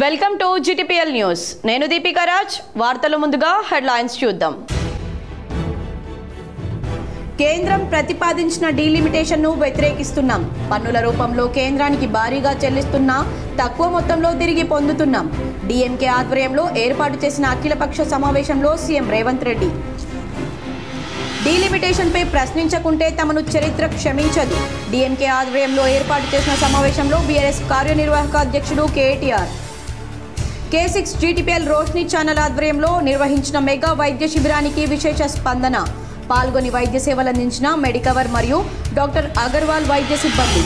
Welcome to GTPL news. నేను దీపికా రాజ్. వార్తల ముందుగా హెడ్లైన్స్ చూద్దాం. కేంద్రం ప్రతిపాదించిన డీలిమిటేషన్ను వ్యతిరేకిస్తున్నాం. పన్నుల రూపంలో కేంద్రానికి భారీగా చెల్లిస్తున్నా తక్కువ మొత్తంలో తిరిగి పొందుతున్నాం. డీఎంకే ఆధ్వర్యంలో ఏర్పాటు చేసిన అఖిలపక్ష సమావేశంలో సీఎం రేవంత్ రెడ్డి. డీలిమిటేషన్పై ప్రశ్నించకుంటే తమను చరిత్ర క్షమించదు. డీఎంకే ఆధ్వర్యంలో ఏర్పాటు చేసిన సమావేశంలో బీఆర్ఎస్ కార్యనిర్వాహక అధ్యక్షుడు KTR. K6 GTPL Roshni channel ఆధ్వర్యంలో నిర్వహించిన మెగా వైద్య శిబిరానికి విశేష స్పందన. పాల్గొని వైద్య సేవలు అందించిన మెడికవర్ మరియు డాక్టర్ అగర్వాల్ వైద్య సిబ్బంది.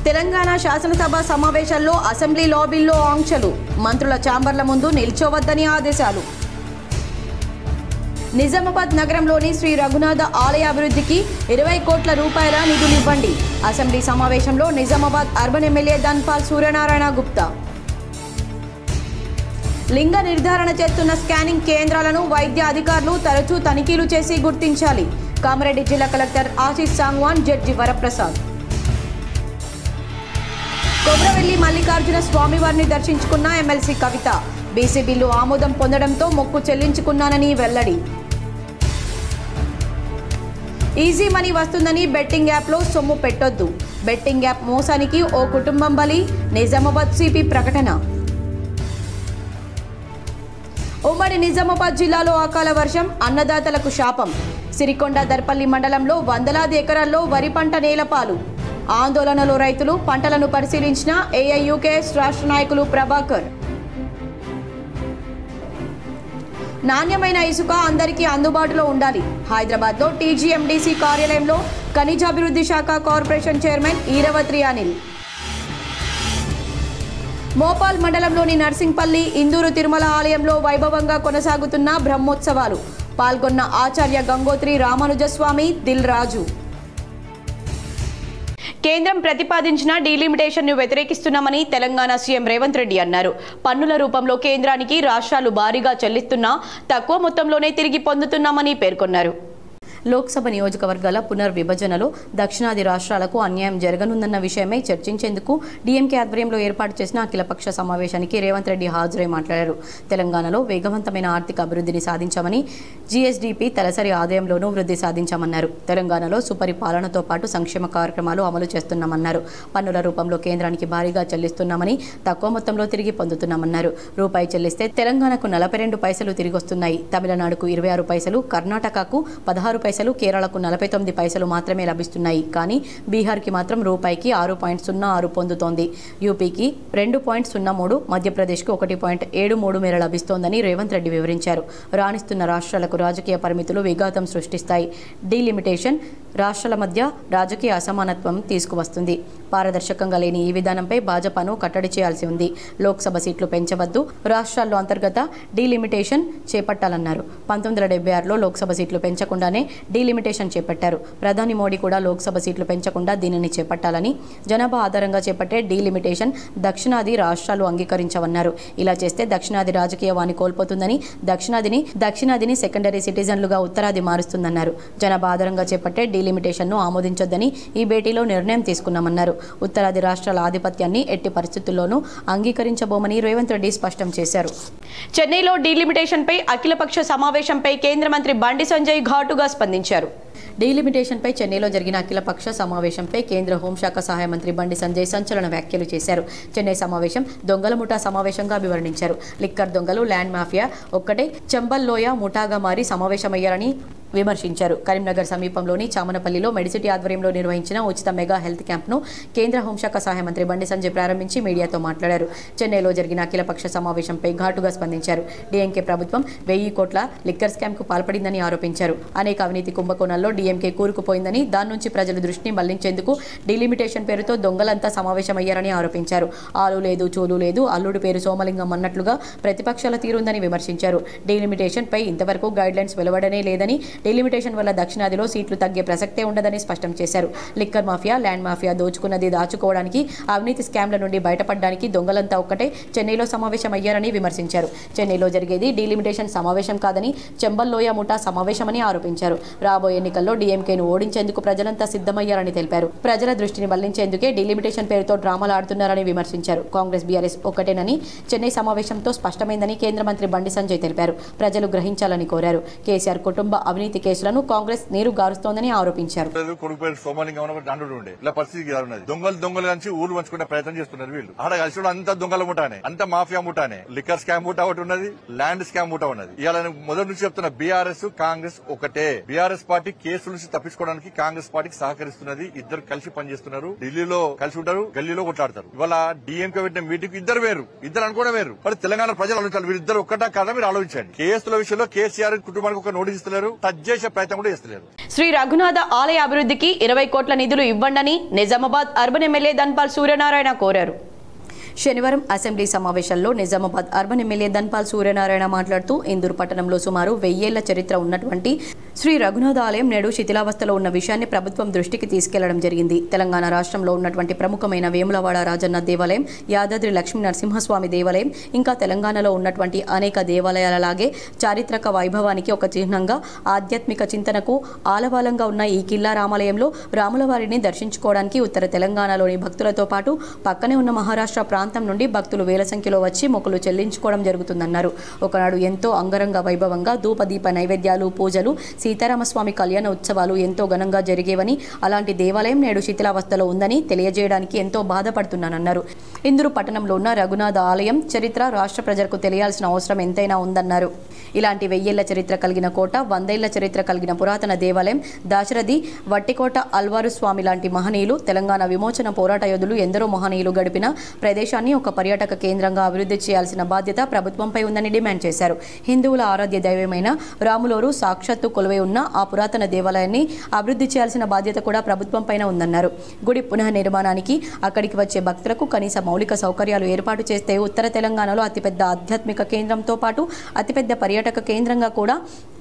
తెలంగాణ శాసనసభ సమావేశాల్లో అసెంబ్లీ లాబీల్లో ఆంక్షలు. మంత్రుల ఛాంబర్ల ముందు నిల్చోవద్దని ఆదేశాలు. నిజామాబాద్ నగరంలోని శ్రీ రఘునాథ ఆలయ అభివృద్ధికి 20 కోట్ల రూపాయల నిధులివ్వండి. అసెంబ్లీ సమావేశంలో నిజామాబాద్ అర్బన్ ఎమ్మెల్యే ధన్పాల్ సూర్యనారాయణ గుప్తా. లింగ నిర్ధారణ చేస్తున్న స్కానింగ్ కేంద్రాలను వైద్య అధికారులు తరచూ తనిఖీలు చేసి గుర్తించాలి. కామారెడ్డి జిల్లా కలెక్టర్ ఆశీష్ సాంగ్వాన్, జడ్జి వరప్రసాద్. కొమరవెల్లి మల్లికార్జున స్వామివారిని దర్శించుకున్న ఎమ్మెల్సీ కవిత. బీసీ బిల్లు ఆమోదం పొందడంతో మొక్కు చెల్లించుకున్నానని వెల్లడి. ఈజీ మనీ వస్తుందని బెట్టింగ్ యాప్లో సొమ్ము పెట్టొద్దు. బెట్టింగ్ యాప్ మోసానికి ఓ కుటుంబం బలి. నిజామాబాద్ సిపి ప్రకటన. ఉమ్మడి నిజామాబాద్ జిల్లాలో అకాల వర్షం అన్నదాతలకు శాపం. సిరికొండ దర్పల్లి మండలంలో వందలాది ఎకరాల్లో వరి పంట నేలపాలు. ఆందోళనలో రైతులు. పంటలను పరిశీలించిన ఏఐయుకేఎస్ రాష్ట్ర నాయకులు ప్రభాకర్. నాణ్యమైన ఇసుక అందరికీ అందుబాటులో ఉండాలి. హైదరాబాద్లో టీజీఎండీసీ కార్యాలయంలో ఖనిజాభివృద్ధి శాఖ కార్పొరేషన్ చైర్మన్ ఈరవత్రి అనిల్. మోపాల్ మండలంలోని నర్సింగ్పల్లి ఇందూరు తిరుమల ఆలయంలో వైభవంగా కొనసాగుతున్న బ్రహ్మోత్సవాలు. పాల్గొన్న ఆచార్య గంగోత్రి రామానుజస్వామి, దిల్ రాజు. కేంద్రం ప్రతిపాదించిన డీలిమిటేషన్ను వ్యతిరేకిస్తున్నామని తెలంగాణ సీఎం రేవంత్ రెడ్డి అన్నారు. పన్నుల రూపంలో కేంద్రానికి రాష్ట్రాలు భారీగా చెల్లిస్తున్నా తక్కువ మొత్తంలోనే తిరిగి పొందుతున్నామని పేర్కొన్నారు. లోక్సభ నియోజకవర్గాల పునర్విభజనలో దక్షిణాది రాష్ట్రాలకు అన్యాయం జరగనుందన్న విషయమై చర్చించేందుకు డీఎంకే ఆధ్వర్యంలో ఏర్పాటు చేసిన అఖిలపక్ష సమావేశానికి రేవంత్ రెడ్డి హాజరై మాట్లాడారు. తెలంగాణలో వేగవంతమైన ఆర్థిక అభివృద్ధిని సాధించామని, జీఎస్డీపీ తలసరి ఆదాయంలోనూ వృద్ధి సాధించామన్నారు. తెలంగాణలో సుపరిపాలనతో పాటు సంక్షేమ కార్యక్రమాలు అమలు చేస్తున్నామన్నారు. పన్నుల రూపంలో కేంద్రానికి భారీగా చెల్లిస్తున్నామని, తక్కువ మొత్తంలో తిరిగి పొందుతున్నామన్నారు. రూపాయి చెల్లిస్తే తెలంగాణకు 42 పైసలు తిరిగొస్తున్నాయి. తమిళనాడుకు 26 పైసలు, కర్ణాటకకు 16 పైసలు, కేరళకు 49 పైసలు మాత్రమే లభిస్తున్నాయి. కానీ బీహార్కి మాత్రం రూపాయికి 6.06 పొందుతోంది. యూపీకి 2.03, మధ్యప్రదేశ్కు 1.73 మేర లభిస్తోందని రేవంత్ రెడ్డి వివరించారు. రాణిస్తున్న రాష్ట్రాలకు రాజకీయ పరిమితులు విఘాతం సృష్టిస్తాయి. డీలిమిటేషన్ రాష్ట్రాల మధ్య రాజకీయ అసమానత్వం తీసుకువస్తుంది. పారదర్శకంగా లేని ఈ విధానంపై భాజపాను కట్టడి చేయాల్సి ఉంది. లోక్సభ సీట్లు పెంచవద్దు. రాష్ట్రాల్లో అంతర్గత డీలిమిటేషన్ చేపట్టాలన్నారు. 1976లో లోక్సభ సీట్లు పెంచకుండానే డీలిమిటేషన్ చేపట్టారు. ప్రధాని మోడీ కూడా లోక్సభ సీట్లు పెంచకుండా దీనిని చేపట్టాలని, జనాభా ఆధారంగా చేపట్టే డీలిమిటేషన్ దక్షిణాది రాష్ట్రాలు అంగీకరించవన్నారు. ఇలా చేస్తే దక్షిణాది రాజకీయ వాణి కోల్పోతుందని, దక్షిణాదిని సెకండరీ సిటిజన్లుగా ఉత్తరాది మారుస్తుందన్నారు. జనాభా ఆధారంగా చేపట్టే డీలిమిటేషన్ను ఆమోదించొద్దని ఈ భేటీలో నిర్ణయం తీసుకున్నామన్నారు. ఉత్తరాది రాష్ట్రాల ఆధిపత్యాన్ని ఎట్టి పరిస్థితుల్లోనూ అంగీకరించబోమని రేవంత్ రెడ్డి స్పష్టం చేశారు. చెన్నైలో డీలిమిటేషన్పై అఖిలపక్ష సమావేశంపై కేంద్ర మంత్రి బండి సంజయ్ ఘాటుగా స్పందించారు. డీలిమిటేషన్పై చెన్నైలో జరిగిన అఖిలపక్ష సమావేశంపై కేంద్ర హోంశాఖ సహాయ మంత్రి బండి సంజయ్ సంచలన వ్యాఖ్యలు చేశారు. చెన్నై సమావేశం దొంగల ముఠా సమావేశంగా అభివర్ణించారు. లిక్కర్ దొంగలు, ల్యాండ్ మాఫియా ఒక్కటే చంబల్లోయ ముఠాగా మారి సమావేశమయ్యారని విమర్శించారు. కరీంనగర్ సమీపంలోని చామనపల్లిలో మెడిసిటీ ఆధ్వర్యంలో నిర్వహించిన ఉచిత మెగా హెల్త్ క్యాంప్ను కేంద్ర హోంశాఖ సహాయ మంత్రి బండి సంజయ్ ప్రారంభించి మీడియాతో మాట్లాడారు. చెన్నైలో జరిగిన అఖిలపక్ష సమావేశంపై ఘాటుగా స్పందించారు. డీఎంకే ప్రభుత్వం 1000 కోట్ల లిక్కర్ స్కామ్కు పాల్పడిందని ఆరోపించారు. అనేక అవినీతి కుంభకోణాల్లో డీఎంకే కూరుకుపోయిందని, దాని నుంచి ప్రజల దృష్టిని మళ్లించేందుకు డీలిమిటేషన్ పేరుతో దొంగలంతా సమావేశమయ్యారని ఆరోపించారు. ఆలు లేదు, చూలు లేదు, అల్లుడి పేరు సోమలింగం అన్నట్లుగా ప్రతిపక్షాల తీరుందని విమర్శించారు. డీలిమిటేషన్ పై ఇంతవరకు గైడ్లైన్స్ వెలువడనే లేదని, డీలిమిటేషన్ వల్ల దక్షిణాదిలో సీట్లు తగ్గే ప్రసక్తే ఉండదని స్పష్టం చేశారు. లిక్కర్ మాఫియా, ల్యాండ్ మాఫియా దోచుకున్నది దాచుకోవడానికి, అవినీతి స్కామ్ల నుండి బయటపడడానికి దొంగలంతా ఒక్కటే చెన్నైలో సమావేశమయ్యారని విమర్శించారు. చెన్నైలో జరిగేది డీలిమిటేషన్ సమావేశం కాదని, చెంబల్లోయ ముఠా సమావేశమని ఆరోపించారు. రాబోయే ఎన్నికల్లో డీఎంకేను ఓడించేందుకు ప్రజలంతా సిద్ధమయ్యారని తెలిపారు. ప్రజల దృష్టిని మళ్లించేందుకే డీలిమిటేషన్ పేరుతో డ్రామాలు ఆడుతున్నారని విమర్శించారు. కాంగ్రెస్, బీఆర్ఎస్ ఒక్కటేనని చెన్నై సమావేశంతో స్పష్టమైందని కేంద్ర మంత్రి బండి సంజయ్ తెలిపారు. ప్రజలు గ్రహించాలని కోరారు. కేసీఆర్ కుటుంబ అవినీతి కేసులను కాంగ్రెస్ నీరు గారుస్తోందని ఆరోపించారు. దొంగలు కలిసి ఊరు పంచుకునే ప్రయత్నం చేస్తున్నారు వీళ్ళు. ఆడ కలిసి అంత దొంగల ముఠానే, అంత మాఫియా ముఠానే, లిక్కర్ స్కామ్ ముఠా ఒకటి ఉన్నది, ల్యాండ్ స్కామ్ ముఠా ఉన్నది. ఇవాళ మొదటి నుంచి చెప్తున్న బీఆర్ఎస్ కాంగ్రెస్ ఒకటే. బీఆర్ఎస్ పార్టీ కేసుల నుంచి తప్పించుకోవడానికి కాంగ్రెస్ పార్టీకి సహకరిస్తున్నది. ఇద్దరు కలిసి పనిచేస్తున్నారు. ఢిల్లీలో కలిసి ఉంటారు, గల్లీలో కొట్లాడతారు. ఇవాళ డీఎంకే పెట్టిన మీటింగ్ ఇద్దరు వేరు, ఇద్దరు అనుకోవడం వేరు. మరి తెలంగాణ ప్రజలు ఆలోచించాలి, వీరిద్దరు ఒక్కటా కాదా మీరు ఆలోచించండి. కేసుల విషయంలో కేసీఆర్ కుటుంబానికి ఒక నోటీస్ ఇస్తలేరు, టచ్ చేసే ప్రయత్నం కూడా చేస్తలేరు. శ్రీ రఘునాథ ఆలయ అభివృద్ధికి 20 కోట్ల నిధులు ఇవ్వండని నిజామాబాద్ అర్బన్ ఎమ్మెల్యే ధన్పాల్ సూర్యనారాయణ కోరారు. శనివారం అసెంబ్లీ సమావేశంలో నిజామాబాద్ అర్బన్ ఎమ్మెల్యే ధన్పాల్ సూర్యనారాయణ మాట్లాడుతూ ఇందూరు పట్టణంలో సుమారు 1000 ఏళ్ల చరిత్ర ఉన్నటువంటి శ్రీ రఘునాథ ఆలయం నేడు శిథిలావస్థలో ఉన్న విషయాన్ని ప్రభుత్వం దృష్టికి తీసుకెళ్లడం జరిగింది. తెలంగాణ రాష్ట్రంలో ఉన్నటువంటి ప్రముఖమైన వేములవాడ రాజన్న దేవాలయం, యాదాద్రి లక్ష్మీ నరసింహస్వామి దేవాలయం, ఇంకా తెలంగాణలో ఉన్నటువంటి అనేక దేవాలయాలలాగే చారిత్రక వైభవానికి ఒక చిహ్నంగా ఆధ్యాత్మిక చింతనకు ఆలవాలంగా ఉన్న ఈ కిల్లా రామాలయంలో రాములవారిని దర్శించుకోవడానికి ఉత్తర తెలంగాణలోని భక్తులతో పాటు పక్కనే ఉన్న మహారాష్ట్ర ప్రాంతం నుండి భక్తులు వేల సంఖ్యలో వచ్చి మొక్కులు చెల్లించుకోవడం జరుగుతుందన్నారు. ఒకనాడు ఎంతో అంగరంగ వైభవంగా ధూపదీప నైవేద్యాలు, పూజలు, సీతారామస్వామి కళ్యాణ ఉత్సవాలు ఎంతో ఘనంగా జరిగేవని, అలాంటి దేవాలయం నేడు శిథిలావస్థలో ఉందని తెలియజేయడానికి ఎంతో బాధపడుతున్నానన్నారు. ఇందూరు పట్టణంలో ఉన్న రఘునాథ ఆలయం చరిత్ర రాష్ట్ర ప్రజలకు తెలియాల్సిన అవసరం ఎంతైనా ఉందన్నారు. ఇలాంటి 1000 ఏళ్ల చరిత్ర కలిగిన కోట, 100 ఏళ్ల చరిత్ర కలిగిన పురాతన దేవాలయం, దాశరథి, వట్టికోట అల్వారు స్వామి లాంటి మహనీయులు, తెలంగాణ విమోచన పోరాట యోధులు ఎందరో మహనీయులు గడిపిన ప్రదేశాన్ని ఒక పర్యాటక కేంద్రంగా అభివృద్ధి చేయాల్సిన బాధ్యత ప్రభుత్వంపై ఉందని డిమాండ్ చేశారు. హిందువుల ఆరాధ్య దైవమైన రాములోరు సాక్షాత్తు కొలువై ఉన్న ఆ పురాతన దేవాలయాన్ని అభివృద్ధి చేయాల్సిన బాధ్యత కూడా ప్రభుత్వంపైన ఉందన్నారు. గుడి పునఃనిర్మాణానికి అక్కడికి వచ్చే భక్తులకు కనీస మౌలిక సౌకర్యాలు ఏర్పాటు చేస్తే ఉత్తర తెలంగాణలో అతిపెద్ద ఆధ్యాత్మిక కేంద్రంతో పాటు అతిపెద్ద పర్యాటక కేంద్రంగా కూడా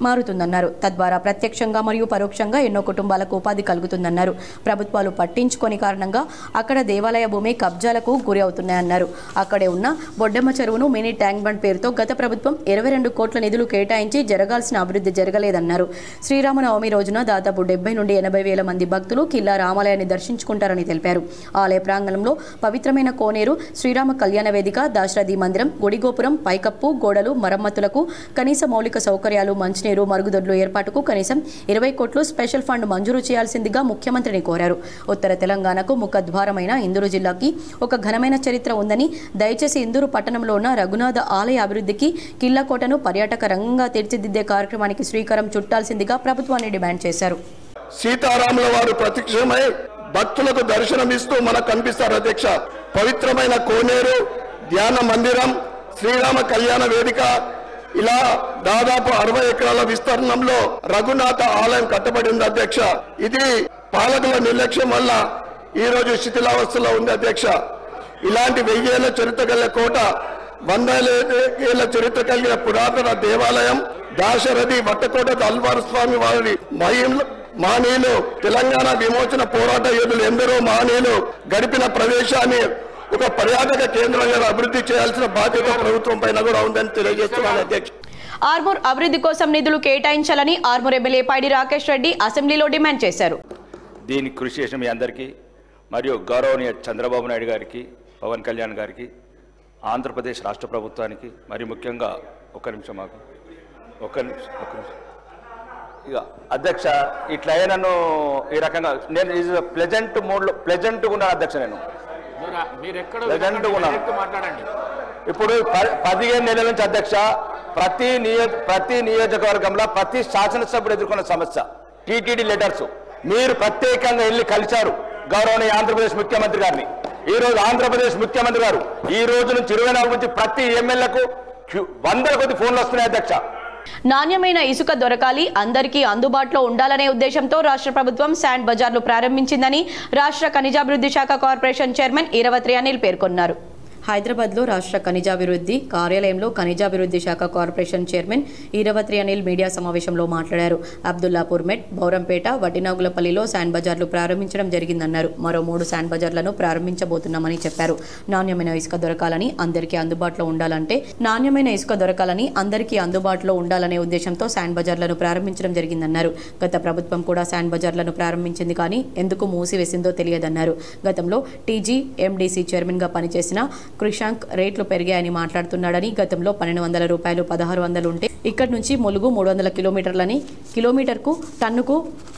మారుతుందన్నారు. తద్వారా ప్రత్యక్షంగా మరియు పరోక్షంగా ఎన్నో కుటుంబాలకు ఉపాధి కలుగుతుందన్నారు. ప్రభుత్వాలు పట్టించుకోని కారణంగా అక్కడ దేవాలయ భూమి కబ్జాలకు గురి అవుతున్నాయన్నారు. అక్కడే ఉన్న బొడ్డెమ్మ చెరువును మినీ ట్యాంక్ బండ్ పేరుతో గత ప్రభుత్వం 22 కోట్ల నిధులు కేటాయించి జరగాల్సిన అభివృద్ధి జరగలేదన్నారు. శ్రీరామనవమి రోజున దాదాపు 70 నుండి 80 వేల మంది భక్తులు కిల్లా రామాలయాన్ని దర్శించుకుంటారని తెలిపారు. ఆలయ ప్రాంగణంలో పవిత్రమైన కోనేరు, శ్రీరామ కళ్యాణ వేదిక, దాశరథి మందిరం, గుడి గోపురం, పైకప్పు, గోడలు మరమ్మతులకు కనీస మౌలిక సౌకర్యాలు, మంచినీరు, మరుగుదొడ్లు ఏర్పాటుకు కనీసం 20 కోట్లు స్పెషల్ ఫండ్ మంజూరు చేయాల్సిందిగా ముఖ్యమంత్రిని కోరారు. ఉత్తర తెలంగాణకు ముఖద్వారమైన ఇందూరు జిల్లాకి ఒక ఘనమైన చరిత్ర ఉందని, దయచేసి ఇందూరు పట్టణంలో ఉన్న రఘునాథ ఆలయ అభివృద్ధికి కిల్లాకోటను పర్యాటక రంగంగా తీర్చిదిద్దే కార్యక్రమానికి శ్రీకారం చుట్టాల్సిందిగా ప్రభుత్వాన్ని డిమాండ్ చేశారు. సీతారాముల వారు ప్రత్యక్షమై భక్తులకు దర్శనమిస్తూ మనకు కనిపిస్తారు. అధ్యక్ష, పవిత్రమైన కోనేరు, ధ్యాన మందిరం, శ్రీరామ కళ్యాణ వేదిక, ఇలా దాదాపు 60 ఎకరాల విస్తరణంలో రఘునాథ ఆలయం కట్టబడింది. అధ్యక్ష, ఇది పాలకుల నిర్లక్ష్యం వల్ల ఈ రోజు శిథిలావస్థలో ఉంది. అధ్యక్ష, ఇలాంటి 1000 ఏళ్ల చరిత్ర కలిగిన కోట, 100 ఏళ్ల చరిత్ర కలిగిన పురాతన దేవాలయం, దాశరథి, వట్టకోట అల్వారు స్వామి వారి మహనీయులు, తెలంగాణ విమోచన పోరాట యోధులు ఎందరో మహనీయులు గడిపిన ప్రదేశాన్ని ఒక పర్యాటక కేంద్రంగా అభివృద్ధి చేయాల్సిన బాధ్యత ప్రభుత్వం పైన కూడా ఉందని తెలియజేస్తున్నాను. అధ్యక్ష, ఆర్మూర్ అభివృద్ధి కోసం నిధులు కేటాయించాలని ఆర్మూర్ ఎమ్మెల్యే పైడి రాకేష్ రెడ్డి అసెంబ్లీలో డిమాండ్ చేశారు. దీనికి కృషి చేసిన మీ అందరికీ మరియు గౌరవనీయ చంద్రబాబు నాయుడు గారికి, పవన్ కళ్యాణ్ గారికి, ఆంధ్రప్రదేశ్ రాష్ట్ర ప్రభుత్వానికి, మరి ముఖ్యంగా ఒక్క నిమిషం ఇక అధ్యక్ష, ఇట్లా నన్ను ఈ రకంగా నేను ప్లెజెంట్ మూడ్లో ప్లెజెంట్గా ఉన్నాను. అధ్యక్ష, నేను ప్లెజెంట్గా ఉన్నాను. ఇప్పుడు 15 నెలల నుంచి అధ్యక్ష ప్రతి నియోజకవర్గంలో ప్రతి శాసనసభ్యుడు ఎదుర్కొన్న సమస్య టీటీడీ లెటర్స్. మీరు ప్రత్యేకంగా వెళ్ళి కలిశారు గౌరవనీయ ఆంధ్రప్రదేశ్ ముఖ్యమంత్రి గారిని. ఈ రోజు ఆంధ్రప్రదేశ్ ముఖ్యమంత్రి గారు ఈ రోజు నుంచి 24 నుంచి ప్రతి ఎమ్మెల్యేలకు 100 కొద్ది ఫోన్లు వస్తున్నాయి. అధ్యక్ష, నాణ్యమైన ఇసుక దొరకాలి, అందరికీ అందుబాటులో ఉండాలనే ఉద్దేశంతో రాష్ట్ర ప్రభుత్వం శాండ్ బజార్లు ప్రారంభించిందని రాష్ట్ర ఖనిజాభివృద్ధి శాఖ కార్పొరేషన్ చైర్మన్ ఈరవత్రి అనిల్ పేర్కొన్నారు. హైదరాబాద్లో రాష్ట్ర ఖనిజాభివృద్ధి కార్యాలయంలో ఖనిజాభివృద్ధి శాఖ corporation chairman Eravatri Anil media సమావేశంలో మాట్లాడారు. అబ్దుల్లాపూర్ మెట్, బౌరంపేట, వడ్డినాగులపల్లిలో శాండ్ బజార్లు ప్రారంభించడం జరిగిందన్నారు. మరో 3 శాండ్ బజార్లను ప్రారంభించబోతున్నామని చెప్పారు. నాణ్యమైన ఇసుక దొరకాలని అందరికీ అందుబాటులో ఉండాలనే ఉద్దేశంతో శాండ్ బజార్లను ప్రారంభించడం జరిగిందన్నారు. గత ప్రభుత్వం కూడా శాండ్ బజార్లను ప్రారంభించింది, కానీ ఎందుకు మూసివేసిందో తెలియదన్నారు. గతంలో టీజీ ఎండీసీ చైర్మన్గా పనిచేసిన కృషాంక్ రేట్లు పెరిగాయని మాట్లాడుతున్నాడని, గతంలో 1200 రూపాయలు 1600 ఉంటే ఇక్కడి నుంచి ములుగు 300 కిలోమీటర్లని కిలోమీటర్కు టన్నుకు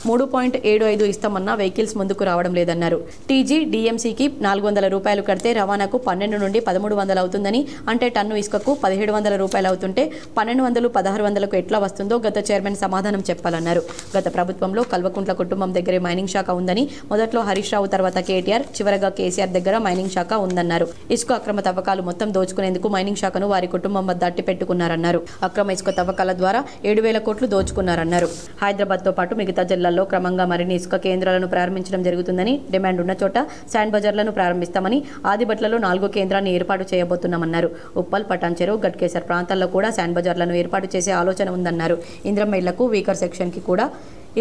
3.75 ఇస్తామన్నా వెహికల్స్ ముందుకు రావడం లేదన్నారు. టీజీ డిఎంసీకి 400 రూపాయలు కడితే రవాణాకు 12 నుండి 1300 అవుతుందని, అంటే టన్ను ఇసుకకు 1700 రూపాయలు అవుతుంటే 1200 1600కు ఎట్లా వస్తుందో గత చైర్మన్ సమాధానం చెప్పాలన్నారు. గత ప్రభుత్వంలో కల్వకుంట్ల కుటుంబం దగ్గరే మైనింగ్ శాఖ ఉందని, మొదట్లో హరీష్ రావు, తర్వాత కేటీఆర్, చివరగా కేసీఆర్ దగ్గర మైనింగ్ శాఖ ఉందన్నారు. ఇసుక అక్రమ తవ్వకాలు మొత్తం దోచుకునేందుకు మైనింగ్ శాఖను వారి కుటుంబం వద్ద అట్టి పెట్టుకున్నారన్నారు. అక్రమ ఇసుక తవ్వకాల ద్వారా 7000 కోట్లు దోచుకున్నారన్నారు. హైదరాబాద్తో పాటు మిగతా జిల్లాల్లో క్రమంగా మరిన్ని ఇసుక కేంద్రాలను ప్రారంభించడం జరుగుతుందని, డిమాండ్ ఉన్న చోట శాండ్ బజార్లను ప్రారంభిస్తామని, ఆదిబట్లలో 4వ కేంద్రాన్ని ఏర్పాటు చేయబోతున్నామన్నారు. ఉప్పల్, పటాన్ చెరువు, గట్కేసర్ ప్రాంతాల్లో కూడా శాండ్ బజార్లను ఏర్పాటు చేసే ఆలోచన ఉందన్నారు. ఇంద్రమ్మ ఇళ్లకు వీకర్ సెక్షన్కి కూడా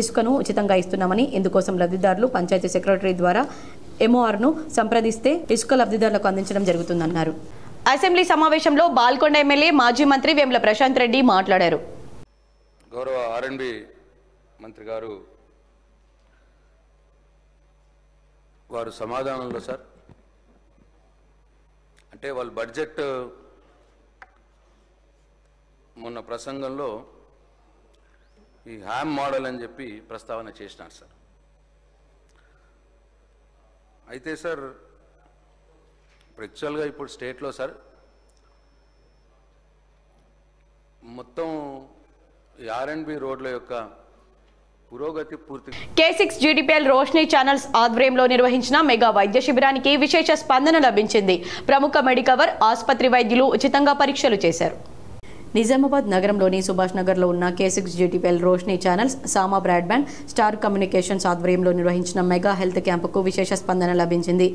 ఇసుకను ఉచితంగా ఇస్తున్నామని, ఇందుకోసం లబ్ధిదారులు పంచాయతీ సెక్రటరీ ద్వారా ఎంఓఆర్ను సంప్రదిస్తే ఇసుక లబ్ధిదారులకు అందించడం జరుగుతుందన్నారు. అసెంబ్లీ సమావేశంలో బాల్కొండ ఎమ్మెల్యే మాజీ మంత్రి వేముల ప్రశాంత్ రెడ్డి మాట్లాడారు. గౌరవ ఆర్ఎండ్బి మంత్రి గారు వారు సమాధానంలో సార్ అంటే వాళ్ళు బడ్జెట్ మొన్న ప్రసంగంలో ఈ హ్యామ్ మోడల్ అని చెప్పి ప్రస్తావన చేసినారు సార్. అయితే సార్ ఇప్పుడు యాక్చువల్గా ఇప్పుడు స్టేట్లో సార్ మొత్తం ఈ ఆర్ఎండ్బి రోడ్ల యొక్క పురోగతి పూర్తి. K6 GTPL రోష్ని ఛానల్స్ ఆధ్వర్యంలో నిర్వహించిన మెగా వైద్య శిబిరానికి విశేష స్పందన లభించింది. ప్రముఖ మెడికవర్ ఆసుపత్రి వైద్యులు ఉచితంగా పరీక్షలు చేశారు. నిజామాబాద్ నగరంలోని సుభాష్ నగర్లో ఉన్న K6 GTPL రోష్ని ఛానల్స్, సామా బ్రాడ్బ్యాండ్, స్టార్ కమ్యూనికేషన్స్ ఆధ్వర్యంలో నిర్వహించిన మెగా హెల్త్ క్యాంపుకు విశేష స్పందన లభించింది.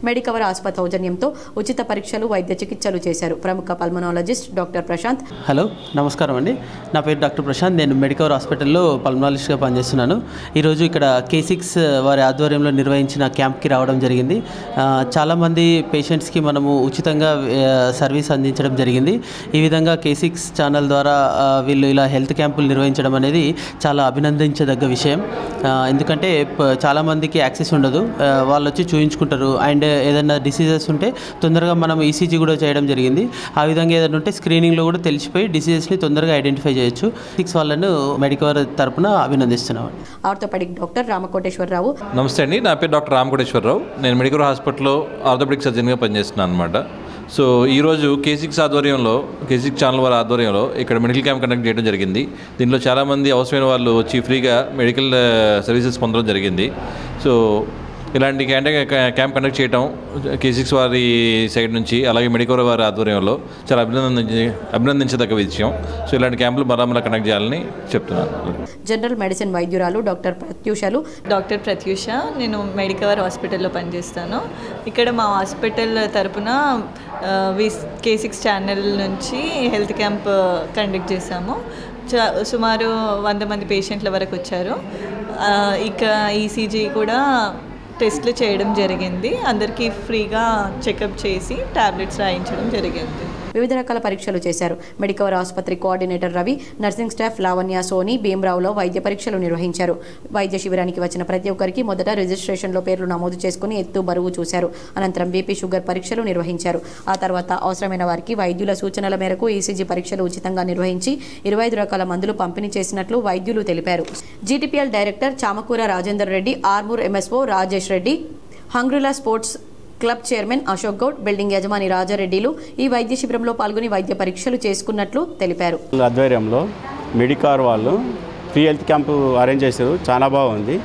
మెడికవర్ ఆసుపత్రి సౌజన్యంతో ఉచిత పరీక్షలు, వైద్య చికిత్సలు చేశారు. ప్రముఖ పల్మనాలజిస్ట్ డాక్టర్ ప్రశాంత్. హలో, నమస్కారం అండి. నా పేరు డాక్టర్ ప్రశాంత్. నేను మెడికవర్ హాస్పిటల్లో పల్మనాలజిస్ట్గా పనిచేస్తున్నాను. ఈరోజు ఇక్కడ K6 వారి ఆధ్వర్యంలో నిర్వహించిన క్యాంప్కి రావడం జరిగింది. చాలామంది పేషెంట్స్కి మనము ఉచితంగా సర్వీస్ అందించడం జరిగింది. ఈ విధంగా K6 ఛానల్ ద్వారా వీళ్ళు ఇలా హెల్త్ క్యాంపులు నిర్వహించడం అనేది చాలా అభినందించదగ్గ విషయం. ఎందుకంటే చాలామందికి యాక్సెస్ ఉండదు, వాళ్ళు వచ్చి చూయించుకుంటారు. అండ్ ఏదైనా డిసీజెస్ ఉంటే తొందరగా మనం ఈసీజీ కూడా చేయడం జరిగింది. ఆ విధంగా ఏదైనా ఉంటే స్క్రీనింగ్లో కూడా తెలిసిపోయి డిసీజెస్ని తొందరగా ఐడెంటిఫై చేయొచ్చు. 6 వాళ్ళను మెడికవర్ తరపున అభినందిస్తున్నాం. Orthopedic doctor Ramakoteswararao. నమస్తే అండి, నా పేరు డాక్టర్ రామకోటేశ్వరరావు. నేను మెడికవర్ హాస్పిటల్లో ఆర్థోపెడిక్ సర్జన్గా పనిచేస్తున్నాను అనమాట. సో ఈరోజు K6 ఆధ్వర్యంలో, K6 ఛానల్ వారి ఆధ్వర్యంలో ఇక్కడ మెడికల్ క్యాంప్ కండక్ట్ చేయడం జరిగింది. దీనిలో చాలామంది అవసరమైన వాళ్ళు వచ్చి ఫ్రీగా మెడికల్ సర్వీసెస్ పొందడం జరిగింది. సో ఇలాంటి క్యాంప్ కండక్ట్ చేయడం K6 వారి సైడ్ నుంచి, అలాగే మెడికవర్ వారి ఆధ్వర్యంలో చాలా అభినందించదగ్గ విషయం. సో ఇలాంటి క్యాంపులు మరమ్మలా కండక్ట్ చేయాలని చెప్తున్నాను. జనరల్ మెడిసిన్ వైద్యురాలు డాక్టర్ ప్రత్యూష. నేను మెడికవర్ హాస్పిటల్లో పనిచేస్తాను. ఇక్కడ మా హాస్పిటల్ తరపున K6 ఛానల్ నుంచి హెల్త్ క్యాంప్ కండక్ట్ చేశాము. సుమారు 100 మంది పేషెంట్ల వరకు వచ్చారు. ఇక ఈసీజీ కూడా టెస్ట్లు చేయడం జరిగింది. అందరికీ ఫ్రీగా చెకప్ చేసి టాబ్లెట్స్ రాయించడం జరిగింది. వివిధ రకాల పరీక్షలు చేశారు. మెడికవర్ ఆసుపత్రి coordinator Ravi, nursing staff Lavanya, Soni, భీమరావులో వైద్య పరీక్షలు నిర్వహించారు. వైద్య శిబిరానికి వచ్చిన ప్రతి ఒక్కరికి మొదట రిజిస్ట్రేషన్లో పేర్లు నమోదు చేసుకుని ఎత్తు, బరువు చూశారు. అనంతరం బీపీ, షుగర్ పరీక్షలు నిర్వహించారు. ఆ తర్వాత అవసరమైన వారికి వైద్యుల సూచనల మేరకు ఈసీజీ పరీక్షలు ఉచితంగా నిర్వహించి 25 రకాల మందులు పంపిణీ చేసినట్లు వైద్యులు తెలిపారు. GTPL director Chamakura Rajender Reddy, Armoor MSO Rajesh Reddy, హంగ్రిలా sports club chairman Ashok Goud, building యజమాని రాజారెడ్డిలు ఈ వైద్య శిబిరంలో పాల్గొని వైద్య పరీక్షలు చేసుకున్నట్లు తెలిపారు. ఆధ్వర్యంలో మెడికవర్ వాళ్ళు ఫ్రీ హెల్త్ క్యాంపు అరేంజ్ చేశారు. చాలా బాగుంది.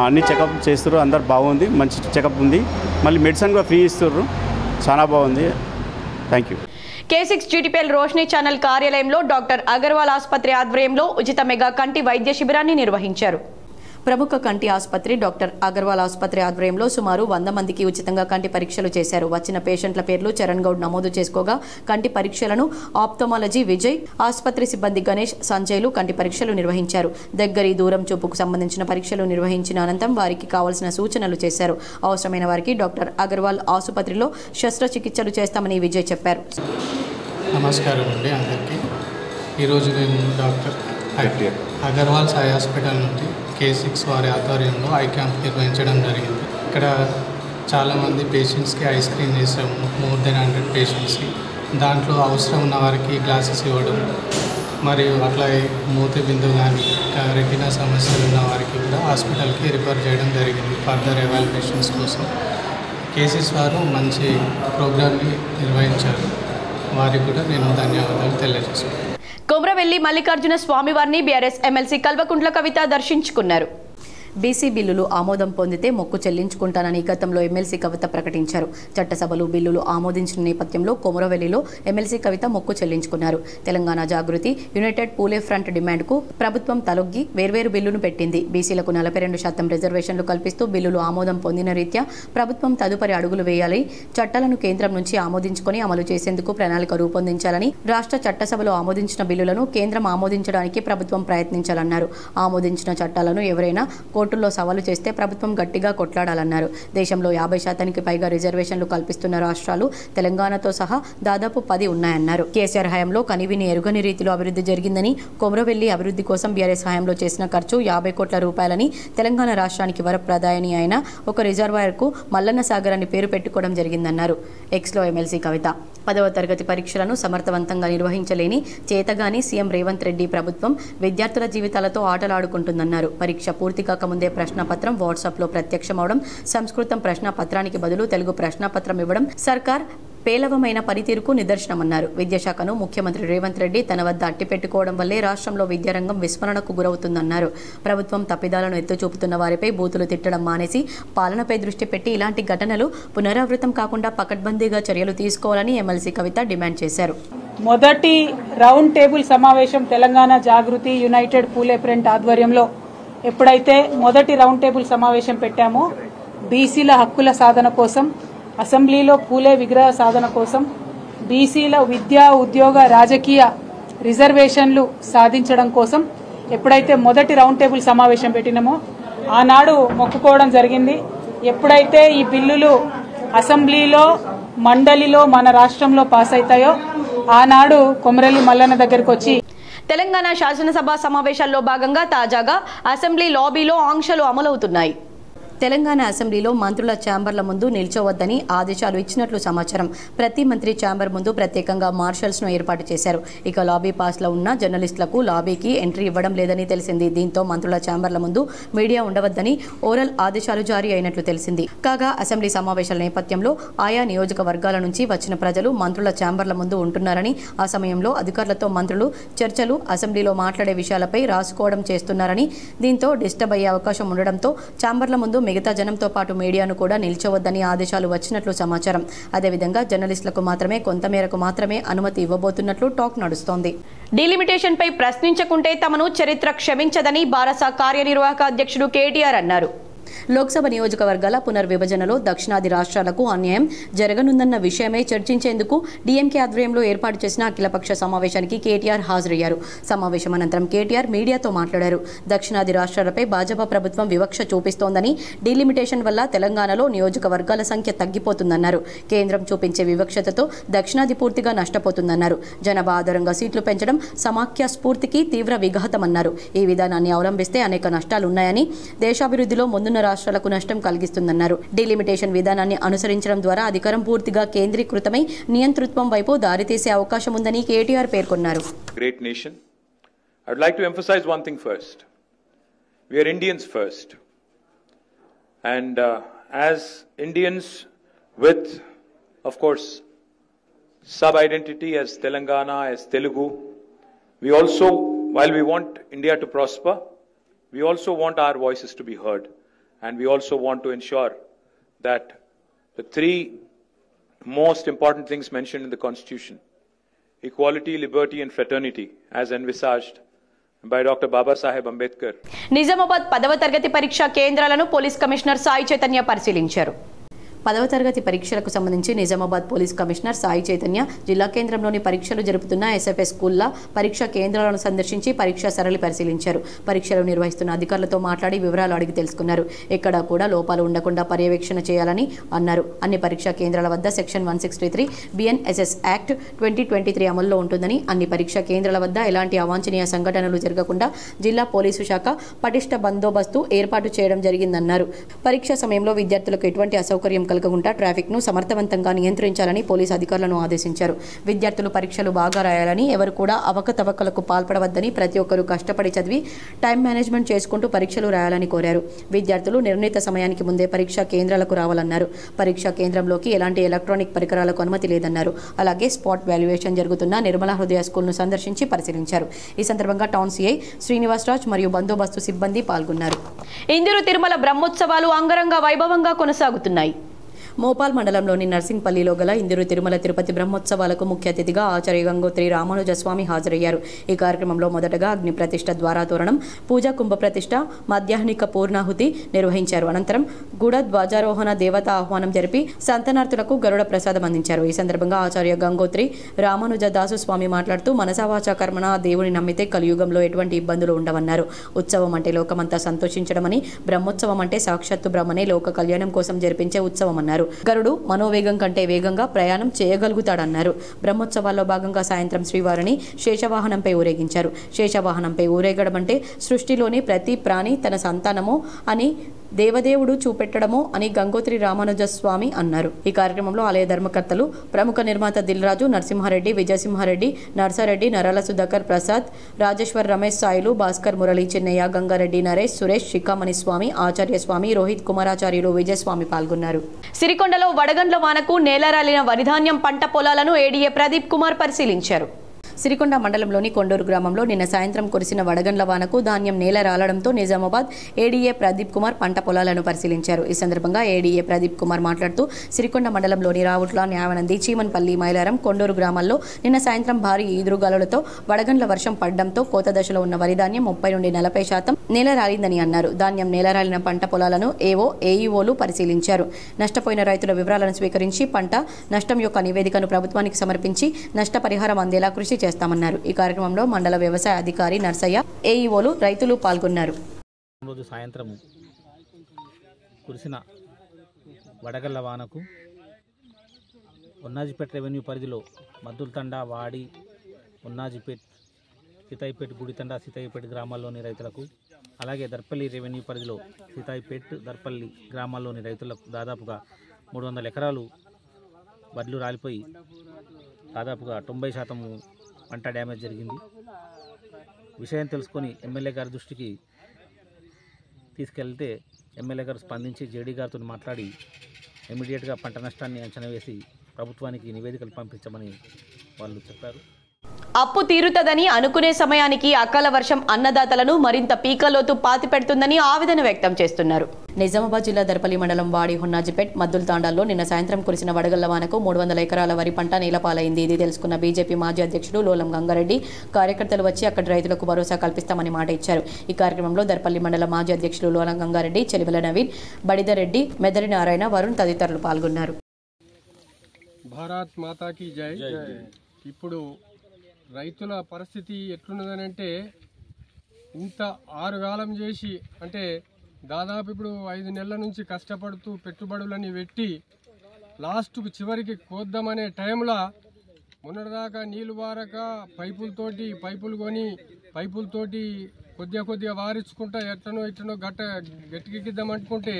అన్ని చెకప్ చేస్తారు. అందరు బాగుంది. మంచి చెకప్ ఉంది. మళ్ళీ మెడిసిన్ కూడా ఫ్రీ ఇస్తారు. చాలా బాగుంది. Thank you. K6 GTPL Roshni channel కార్యాలయంలో డాక్టర్ అగర్వాల్ ఆసుపత్రి ఆధ్వర్యంలో ఉచిత మెగా కంటి వైద్య శిబిరాన్ని నిర్వహించారు. ప్రముఖ కంటి ఆసుపత్రి డాక్టర్ అగర్వాల్ ఆసుపత్రి ఆధ్వర్యంలో సుమారు 100 మందికి ఉచితంగా కంటి పరీక్షలు చేశారు. వచ్చిన పేషెంట్ల పేర్లు చరణ్ గౌడ్ నమోదు చేసుకోగా కంటి పరీక్షలను ఆప్థమాలజీ విజయ్, ఆసుపత్రి సిబ్బంది గణేష్, సంజయ్లు కంటి పరీక్షలు నిర్వహించారు. దగ్గరి దూరం చూపుకు సంబంధించిన పరీక్షలు నిర్వహించిన అనంతరం వారికి కావాల్సిన సూచనలు చేశారు. అవసరమైన వారికి డాక్టర్ అగర్వాల్ ఆసుపత్రిలో శస్త్రచికిత్సలు చేస్తామని విజయ్ చెప్పారు. నమస్కారం అండి అందరికీ. ఈరోజు మేము డాక్టర్ అగర్వాల్ సాయి హాస్పిటల్ నుండి K6 వారి ఆధ్వర్యంలో ఐ క్యాంప్ నిర్వహించడం జరిగింది. ఇక్కడ చాలామంది పేషెంట్స్కి ఐ స్క్రీన్ చేసాము, మోర్ దెన్ 100 పేషెంట్స్కి. దాంట్లో అవసరం ఉన్న వారికి గ్లాసెస్ ఇవ్వడం మరియు అట్లా మూతి బిందు కానీ రెటినా సమస్యలు ఉన్న వారికి కూడా హాస్పిటల్కి రిఫర్ చేయడం జరిగింది ఫర్దర్ ఎవాల్యుయేషన్స్ కోసం. K6 వారు మంచి ప్రోగ్రామ్ని నిర్వహించారు. వారికి కూడా నేను ధన్యవాదాలు తెలియజేస్తున్నాను. కొమ్రవెల్లి మల్లికార్జున స్వామివారిని బీఆర్ఎస్ ఎమ్మెల్సీ కల్వకుంట్ల కవిత దర్శించుకున్నారు. బీసీ బిల్లులు ఆమోదం పొందితే మొక్కు చెల్లించుకుంటానని గతంలో ఎమ్మెల్సీ కవిత ప్రకటించారు. చట్టసభలు బిల్లులు ఆమోదించిన నేపథ్యంలో కొమరవెల్లిలో ఎమ్మెల్సీ కవిత మొక్కు చెల్లించుకున్నారు. తెలంగాణ జాగృతి యునైటెడ్ పూలే ఫ్రంట్ డిమాండ్కు ప్రభుత్వం తలొగ్గి వేర్వేరు బిల్లును పెట్టింది. బీసీలకు 42% రిజర్వేషన్లు కల్పిస్తూ బిల్లులు ఆమోదం పొందిన రీత్యా ప్రభుత్వం తదుపరి అడుగులు వేయాలి, చట్టాలను కేంద్రం నుంచి ఆమోదించుకొని అమలు చేసేందుకు ప్రణాళిక రూపొందించాలని, రాష్ట్ర చట్టసభలో ఆమోదించిన బిల్లులను కేంద్రం ఆమోదించడానికి ప్రభుత్వం ప్రయత్నించాలన్నారు. ఆమోదించిన చట్టాలను ఎవరైనా కోర్టుల్లో సవాలు చేస్తే ప్రభుత్వం గట్టిగా కొట్లాడాలన్నారు. దేశంలో 50% పైగా రిజర్వేషన్లు కల్పిస్తున్న రాష్ట్రాలు తెలంగాణతో సహా దాదాపు 10 ఉన్నాయన్నారు. కేసీఆర్ హయాంలో కనివిని ఎరుగని రీతిలో అభివృద్ధి జరిగిందని, కొమరవెల్లి అభివృద్ధి కోసం బీఆర్ఎస్ హయాంలో చేసిన ఖర్చు 50 కోట్ల రూపాయలని, తెలంగాణ రాష్ట్రానికి వరప్రదాయని అయిన ఒక రిజర్వాయర్కు మల్లన్న సాగర్ అని పేరు పెట్టుకోవడం జరిగిందన్నారు. ఎక్స్లో ఎమ్మెల్సీ కవిత 10వ తరగతి పరీక్షలను సమర్థవంతంగా నిర్వహించలేని చేతగాని సీఎం రేవంత్ రెడ్డి ప్రభుత్వం విద్యార్థుల జీవితాలతో ఆటలాడుకుంటుందన్నారు. పరీక్ష పూర్తి కాకముందే ప్రశ్నపత్రం వాట్సాప్లో ప్రత్యక్షమవడం, సంస్కృతం ప్రశ్నపత్రానికి బదులు తెలుగు ప్రశ్నపత్రం ఇవ్వడం సర్కార్ పేలవమైన పనితీరుకు నిదర్శనమన్నారు. విద్యాశాఖను ముఖ్యమంత్రి రేవంత్ రెడ్డి తన వద్ద అట్టిపెట్టుకోవడం వల్లే రాష్ట్రంలో విద్యారంగం విస్మరణకు గురవుతుందన్నారు. ప్రభుత్వం తప్పిదాలను ఎత్తుచూపుతున్న వారిపై బూతులు తిట్టడం మానేసి పాలనపై దృష్టి పెట్టి ఇలాంటి ఘటనలు పునరావృతం కాకుండా పకడ్బందీగా చర్యలు తీసుకోవాలని ఎమ్మెల్సీ కవిత డిమాండ్ చేశారు. మొదటి రౌండ్ టేబుల్ సమావేశం తెలంగాణ జాగృతి యునైటెడ్ పూలే ఫ్రంట్ ఆధ్వర్యంలో ఎప్పుడైతే మొదటి రౌండ్ టేబుల్ సమావేశం పెట్టామో బీసీల హక్కుల సాధన కోసం, అసెంబ్లీలో పూలే విగ్రహ సాధన కోసం, బీసీల విద్యా ఉద్యోగ రాజకీయ రిజర్వేషన్లు సాధించడం కోసం ఎప్పుడైతే మొదటి రౌండ్ టేబుల్ సమావేశం పెట్టినామో ఆనాడు మొక్కుకోవడం జరిగింది. ఎప్పుడైతే ఈ బిల్లులు అసెంబ్లీలో మండలిలో మన రాష్ట్రంలో పాస్ అవుతాయో ఆనాడు కొమరవెల్లి మల్లన్న దగ్గరకు వచ్చి తెలంగాణ శాసనసభ సమావేశాల్లో భాగంగా తాజాగా అసెంబ్లీ లాబీలో ఆంక్షలు అమలవుతున్నాయి. తెలంగాణ అసెంబ్లీలో మంత్రుల ఛాంబర్ల ముందు నిల్చోవద్దని ఆదేశాలు ఇచ్చినట్లు సమాచారం. ప్రతి మంత్రి ఛాంబర్ ముందు ప్రత్యేకంగా మార్షల్స్ ను ఏర్పాటు చేశారు. ఇక లాబీ పాస్ లో ఉన్న జర్నలిస్టులకు లాబీకి ఎంట్రీ ఇవ్వడం లేదని తెలిసింది. దీంతో మంత్రుల ఛాంబర్ల ముందు మీడియా ఉండవద్దని ఓరల్ ఆదేశాలు జారీ అయినట్లు తెలిసింది. కాగా అసెంబ్లీ సమావేశాల నేపథ్యంలో ఆయా నియోజకవర్గాల నుంచి వచ్చిన ప్రజలు మంత్రుల ఛాంబర్ల ముందు ఉంటున్నారని, ఆ సమయంలో అధికారులతో మంత్రులు చర్చలు, అసెంబ్లీలో మాట్లాడే విషయాలపై రాసుకోవడం చేస్తున్నారని, దీంతో డిస్టర్బ్ అయ్యే అవకాశం ఉండడంతో ఛాంబర్ల ముందు మిగతా జనంతో పాటు మీడియాను కూడా నిల్చోవద్దని ఆదేశాలు వచ్చినట్లు సమాచారం. అదేవిధంగా జర్నలిస్టులకు మాత్రమే కొంతమేరకు మాత్రమే అనుమతి ఇవ్వబోతున్నట్లు టాక్ నడుస్తోంది. డీలిమిటేషన్ పై ప్రశ్నించకుంటే తమను చరిత్ర క్షమించదని బారాస కార్యనిర్వాహక అధ్యక్షుడు కేటీఆర్ అన్నారు. లోక్సభ నియోజకవర్గాల పునర్విభజనలో దక్షిణాది రాష్ట్రాలకు అన్యాయం జరగనుందన్న విషయమై చర్చించేందుకు డీఎంకే ఆధ్వర్యంలో ఏర్పాటు చేసిన అఖిలపక్ష సమావేశానికి కేటీఆర్ హాజరయ్యారు. సమావేశం అనంతరం కేటీఆర్ మీడియాతో మాట్లాడారు. దక్షిణాది రాష్ట్రాలపై భాజపా ప్రభుత్వం వివక్ష చూపిస్తోందని, డీలిమిటేషన్ వల్ల తెలంగాణలో నియోజకవర్గాల సంఖ్య తగ్గిపోతుందన్నారు. కేంద్రం చూపించే వివక్షతతో దక్షిణాది పూర్తిగా నష్టపోతుందన్నారు. జనాభా ఆధారంగా సీట్లు పెంచడం సమాఖ్య స్ఫూర్తికి తీవ్ర విఘాతమన్నారు. ఈ విధానాన్ని అవలంబిస్తే అనేక నష్టాలున్నాయని, దేశాభివృద్ధిలో ముందున్న రాష్ట్రాలకు నష్టం కలిగిస్తుందన్నారు. డీలిమిటేషన్ విధానాన్ని అనుసరించడం ద్వారా అధికారం పూర్తిగా కేంద్రీకృతమై నియంతృత్వం వైపు దారితీసే అవకాశం ఉందని కేటీఆర్ పేర్కొన్నారు. Great nation. I would like to emphasize one thing first. We are Indians first. And as Indians with, of course, sub-identity as Telangana, as Telugu, we also, while we want India to prosper, we also want our voices to be heard. And we also want to ensure that the three most important things mentioned in the Constitution, equality, liberty and fraternity, as envisaged by Dr. Baba Saheb Ambedkar. Nizamabad 10వ తరగతి పరీక్షా కేంద్రాలను police commissioner Sai Chaitanya పరిశీలించారు. 10వ తరగతి పరీక్షలకు సంబంధించి Nizamabad police commissioner Sai Chaitanya జిల్లా కేంద్రంలోని పరీక్షలు జరుపుతున్న ఎస్ఎఫ్ఎస్ స్కూళ్ల పరీక్షా కేంద్రాలను సందర్శించి పరీక్షా సరళి పరిశీలించారు. పరీక్షలు నిర్వహిస్తున్న అధికారులతో మాట్లాడి వివరాలు అడిగి తెలుసుకున్నారు. ఎక్కడా కూడా లోపాలు ఉండకుండా పర్యవేక్షణ చేయాలని అన్నారు. అన్ని పరీక్షా కేంద్రాల వద్ద సెక్షన్ 163 BNSS యాక్ట్ 2023 అమల్లో ఉంటుందని, అన్ని పరీక్షా కేంద్రాల వద్ద ఎలాంటి అవాంఛనీయ సంఘటనలు జరగకుండా జిల్లా పోలీసు శాఖ పటిష్ట బందోబస్తు ఏర్పాటు చేయడం జరిగిందన్నారు. పరీక్షా సమయంలో విద్యార్థులకు ఎటువంటి అసౌకర్యం కలగకుండా ట్రాఫిక్ ను సమర్థవంతంగా నియంత్రించాలని పోలీసు అధికారులను ఆదేశించారు. విద్యార్థులు పరీక్షలు బాగా రాయాలని, ఎవరు కూడా అవకతవకలకు పాల్పడవద్దని, ప్రతి ఒక్కరూ కష్టపడి చదివి టైం మేనేజ్మెంట్ చేసుకుంటూ పరీక్షలు రాయాలని కోరారు. విద్యార్థులు నిర్ణీత సమయానికి ముందే పరీక్షా కేంద్రాలకు రావాలన్నారు. పరీక్షా కేంద్రంలోకి ఎలాంటి ఎలక్ట్రానిక్ పరికరాలకు అనుమతి లేదన్నారు. అలాగే స్పాట్ వాల్యుయేషన్ జరుగుతున్న నిర్మలా హృదయ స్కూల్ను సందర్శించి పరిశీలించారు. ఈ సందర్భంగా టౌన్ సిఐ శ్రీనివాసరాజ్ మరియు బందోబస్తు సిబ్బంది పాల్గొన్నారు. ఇందిరు తిరుమల బ్రహ్మోత్సవాలు అంగరంగ వైభవంగా కొనసాగుతున్నాయి. మోపాల్ మండలంలోని నర్సింగ్పల్లిలో గల ఇందిరు తిరుమల తిరుపతి బ్రహ్మోత్సవాలకు ముఖ్య అతిథిగా ఆచార్య గంగోత్రి రామానుజస్వామి హాజరయ్యారు. ఈ కార్యక్రమంలో మొదటగా అగ్ని ప్రతిష్ఠ, ద్వారాతోరణం, పూజా కుంభ ప్రతిష్ఠ, మధ్యాహ్నిక పూర్ణాహుతి నిర్వహించారు. అనంతరం గుడ ధ్వజారోహణ, దేవతా ఆహ్వానం జరిపి సంతనార్థులకు గరుడ ప్రసాదం అందించారు. ఈ సందర్భంగా ఆచార్య గంగోత్రి రామానుజ దాసు స్వామి మాట్లాడుతూ, మనసావాచ కర్మణ దేవుని నమ్మితే కలియుగంలో ఎటువంటి ఇబ్బందులు ఉండవన్నారు. ఉత్సవం అంటే లోకమంతా సంతోషించడమని, బ్రహ్మోత్సవం అంటే సాక్షాత్తు బ్రహ్మనే లోక కళ్యాణం కోసం జరిపించే ఉత్సవం అన్నారు. గరుడు మనోవేగం కంటే వేగంగా ప్రయాణం చేయగలుగుతాడన్నారు. బ్రహ్మోత్సవాల్లో భాగంగా సాయంత్రం శ్రీవారిని శేషవాహనంపై ఊరేగించారు. శేషవాహనంపై ఊరేగడం అంటే సృష్టిలోని ప్రతి ప్రాణి తన సంతానము అని దేవదేవుడు చూపెట్టడము అని గంగోత్రి రామానుజస్వామి అన్నారు. ఈ కార్యక్రమంలో ఆలయ ధర్మకర్తలు, ప్రముఖ నిర్మాత దిల్రాజు, నరసింహారెడ్డి, విజయసింహారెడ్డి, నర్సారెడ్డి, నరాల సుధాకర్ ప్రసాద్, రాజేశ్వర్, రమేష్, సాయిలు, భాస్కర్, మురళి, చిన్నయ్య, గంగారెడ్డి, నరేష్, సురేష్, శిఖామణి స్వామి, ఆచార్య స్వామి, రోహిత్ కుమారాచార్యులు, విజయస్వామి పాల్గొన్నారు. సిరికొండలో వడగండ్ల వానకు నేలరాలిన వరిధాన్యం పంట పొలాలను ఏడీఏ ప్రదీప్ కుమార్ పరిశీలించారు. సిరికొండ మండలంలోని కొండూరు గ్రామంలో నిన్న సాయంత్రం కురిసిన వడగండ్ల వానకు ధాన్యం నేల రాలడంతో నిజామాబాద్ ఏడీఏ ప్రదీప్ కుమార్ పంట పొలాలను పరిశీలించారు. ఈ సందర్భంగా ఏడీఏ ప్రదీప్ కుమార్ మాట్లాడుతూ, సిరికొండ మండలంలోని రావుట్ల, న్యావనంది, చీమన్పల్లి, మైలారం, కొండూరు గ్రామాల్లో నిన్న సాయంత్రం భారీ ఈదురుగాలులతో వడగండ్ల వర్షం పడడంతో కోత దశలో ఉన్న వరిధాన్యం 30 నుండి 40% నేల రాలిందని అన్నారు. ధాన్యం నేల రాలిన పంట పొలాలను ఏఈఓలు పరిశీలించారు. నష్టపోయిన రైతుల వివరాలను స్వీకరించి పంట నష్టం యొక్క నివేదికను ప్రభుత్వానికి సమర్పించి నష్టపరిహారం అందేలా కృషి చేస్తామన్నారు. ఈ కార్యక్రమంలో మండల వ్యవసాయ అధికారి నర్సయ్య, ఏఈఓలు, రైతులు పాల్గొన్నారు. రోజు సాయంత్రం కురిసిన వడగళ్ల వానకు ఉన్నాజిపేట్ రెవెన్యూ పరిధిలో మద్దులతండ, వాడి, ఉన్నాజిపేట్, సీతాయిపేట్, గుడితండ, సీతాయిపేట్ గ్రామాల్లోని రైతులకు, అలాగే దర్పల్లి రెవెన్యూ పరిధిలో సీతాయిపేట్, దర్పల్లి గ్రామాల్లోని రైతులకు దాదాపుగా 300 ఎకరాలు వడ్లు రాలిపోయి దాదాపుగా 90% పంట డ్యామేజ్ జరిగింది. విషయం తెలుసుకొని ఎమ్మెల్యే గారి దృష్టికి తీసుకెళ్తే ఎమ్మెల్యే గారు స్పందించి జేడీ గారితో మాట్లాడి ఇమీడియట్గా పంట నష్టాన్ని అంచనా వేసి ప్రభుత్వానికి నివేదికలు పంపించమని వాళ్ళు చెప్పారు. అప్పు తీరుతదని అనుకునే సమయానికి అకాల వర్షం అన్నదాతలను మరింత పీకలోతు పాతిపెడుతుందని ఆవేదన వ్యక్తం చేస్తున్నారు. నిజామాబాద్ జిల్లా దర్పల్లి మండలం వాడి, హొన్నాజిపేట్, మద్దుల తాండాల్లో నిన్న సాయంత్రం కురిసిన వడగళ్ల వానకు 300 ఎకరాల వరి పంట నేలపాలైంది. ఇది తెలుసుకున్న బీజేపీ మాజీ అధ్యక్షుడు లోలం గంగారెడ్డి కార్యకర్తలు వచ్చి అక్కడి రైతులకు భరోసా కల్పిస్తామని మాట ఇచ్చారు. ఈ కార్యక్రమంలో దర్పల్లి మండల మాజీ అధ్యక్షులు లోలం గంగారెడ్డి, చెలివెల నవీన్, బడిదరెడ్డి, మెదరి నారాయణ, వరుణ్ తదితరులు పాల్గొన్నారు. భారత్ మాతాకి జై. ఇప్పుడు రైతుల పరిస్థితి ఎట్లున్నదనంటే, ఇంత ఆరుగాలం చేసి అంటే దాదాపు ఇప్పుడు 5 నెలల నుంచి కష్టపడుతూ పెట్టుబడులని పెట్టి లాస్ట్కు చివరికి కోద్దామనే టైంలో మొన్నటిదాకా నీళ్లు బారక పైపులు కొని పైపులతోటి కొద్దిగా వారించుకుంటా ఎట్లనో గట్టికిద్దాం అనుకుంటే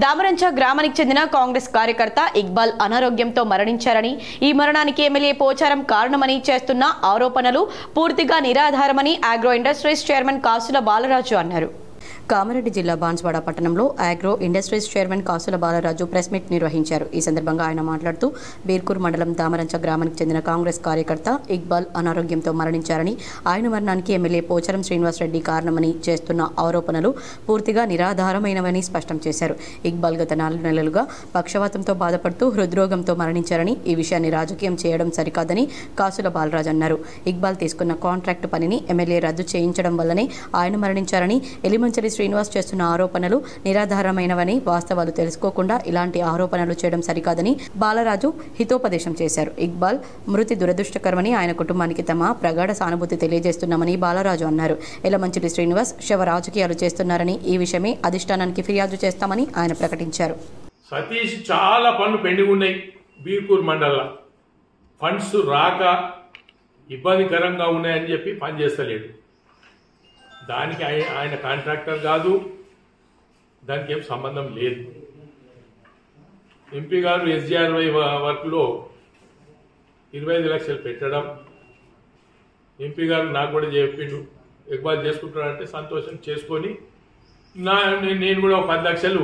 దామరంచ గ్రామానికి చెందిన కాంగ్రెస్ కార్యకర్త ఇక్బాల్ అనారోగ్యంతో మరణించారని, ఈ మరణానికి ఎమ్మెల్యే పోచారం కారణమని చేస్తున్న ఆరోపణలు పూర్తిగా నిరాధారమని ఆగ్రో ఇండస్ట్రీస్ చైర్మన్ కాసుల బాలరాజు అన్నారు. కామారెడ్డి జిల్లా బాన్స్వాడ పట్టణంలో ఆగ్రో ఇండస్ట్రీస్ చైర్మన్ కాసుల బాలరాజు ప్రెస్ మీట్ నిర్వహించారు. ఈ సందర్భంగా ఆయన మాట్లాడుతూ బీర్కూర్ మండలం దామరంచ గ్రామానికి చెందిన కాంగ్రెస్ కార్యకర్త ఇక్బాల్ అనారోగ్యంతో మరణించారని, ఆయన మరణానికి ఎమ్మెల్యే పోచారం శ్రీనివాసరెడ్డి కారణమని చేస్తున్న ఆరోపణలు పూర్తిగా నిరాధారమైనవని స్పష్టం చేశారు. ఇక్బాల్ గత 4 నెలలుగా పక్షవాతంతో బాధపడుతూ హృద్రోగంతో మరణించారని, ఈ విషయాన్ని రాజకీయం చేయడం సరికాదని కాసుల బాలరాజు అన్నారు. ఇక్బాల్ తీసుకున్న కాంట్రాక్టు పనిని ఎమ్మెల్యే రద్దు చేయించడం వల్లనే ఆయన మరణించారని, ఎలిమంచలి శ్రీనివాస్ చేస్తున్న ఆరోపణలు నిరాధారమైనవని, వాస్తవాలు తెలుసుకోకుండా ఇలాంటి ఆరోపణలు చేయడం సరికాదని బాలరాజు హితోపదేశం చేశారు. ఇక్బాల్ మృతి దురదృష్టకరమని, ఆయన కుటుంబానికి తమ ప్రగాఢ సానుభూతి తెలియజేస్తున్నామని బాలరాజు అన్నారు. ఎలమంచిలి శ్రీనివాస్ శవ రాజకీయాలు చేస్తున్నారని, ఈ విషయమే అధిష్టానానికి ఫిర్యాదు చేస్తామని ఆయన ప్రకటించారు. సతీష్ చాలా పనులు పెండింగ్ ఉన్నాయి. బీర్కూర్ మండలంలో ఫండ్స్ రాక ఇబ్బందికరంగా ఉన్నాయని చెప్పి పనిచేస్తలేడు. దానికి ఆయన కాంట్రాక్టర్ కాదు, దానికి ఏం సంబంధం లేదు. ఎంపీ గారు SGRY వర్క్లో 25 లక్షలు పెట్టడం, ఎంపీ గారు నాకు కూడా చెప్పిండు ఇక్బాల్ చేసుకుంటాడంటే సంతోషం చేసుకొని నేను కూడా 10 లక్షలు.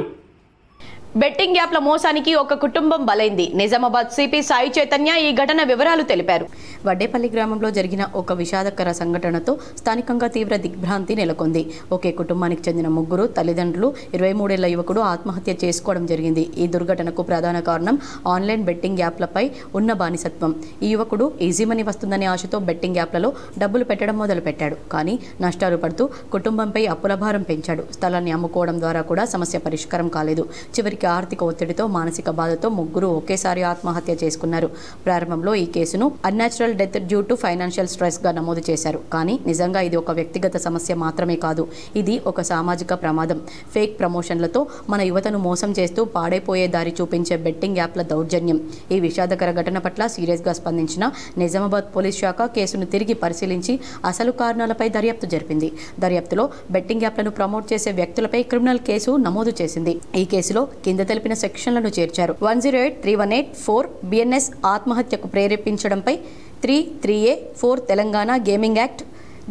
బెట్టింగ్ యాప్ల మోసానికి ఒక కుటుంబం బలైంది. నిజామాబాద్ సిపి సాయి చైతన్య ఈ ఘటన వివరాలు తెలిపారు. వడ్డేపల్లి గ్రామంలో జరిగిన ఒక విషాదకర సంఘటనతో స్థానికంగా తీవ్ర దిగ్భ్రాంతి నెలకొంది. ఒకే కుటుంబానికి చెందిన ముగ్గురు తల్లిదండ్రులు 23 ఏళ్ల యువకుడు ఆత్మహత్య చేసుకోవడం జరిగింది. ఈ దుర్ఘటనకు ప్రధాన కారణం ఆన్లైన్ బెట్టింగ్ యాప్లపై ఉన్న బానిసత్వం. ఈ యువకుడు ఈజీ మనీ వస్తుందనే ఆశతో బెట్టింగ్ యాప్లలో డబ్బులు పెట్టడం మొదలుపెట్టాడు. కానీ నష్టాలు పడుతూ కుటుంబంపై అప్పుల భారం పెంచాడు. స్థలాన్ని అమ్ముకోవడం ద్వారా కూడా సమస్య పరిష్కారం కాలేదు. చివరికి ఆర్థిక ఒత్తిడితో, మానసిక బాధతో ముగ్గురు ఒకేసారి ఆత్మహత్య చేసుకున్నారు. ప్రారంభంలో ఈ కేసును unnatural death due to financial stress గా నమోదు చేశారు. కానీ నిజంగా ఇది ఒక వ్యక్తిగత సమస్య మాత్రమే కాదు, ఇది ఒక సామాజిక ప్రమాదం. ఫేక్ ప్రమోషన్లతో మన యువతను మోసం చేస్తూ పాడైపోయే దారి చూపించే బెట్టింగ్ యాప్ల దౌర్జన్యం. ఈ విషాదకర ఘటన పట్ల సీరియస్ గా స్పందించిన నిజామాబాద్ పోలీస్ శాఖ కేసును తిరిగి పరిశీలించి అసలు కారణాలపై దర్యాప్తు జరిపింది. దర్యాప్తులో బెట్టింగ్ యాప్లను ప్రమోట్ చేసే వ్యక్తులపై క్రిమినల్ కేసు నమోదు చేసింది. ఈ కేసులో కింద తెలిపిన సెక్షన్లను చేర్చారు. 108-318-4 BNS ఆత్మహత్యకు ప్రేరేపించడంపై 3-3A-4 Telangana gaming act,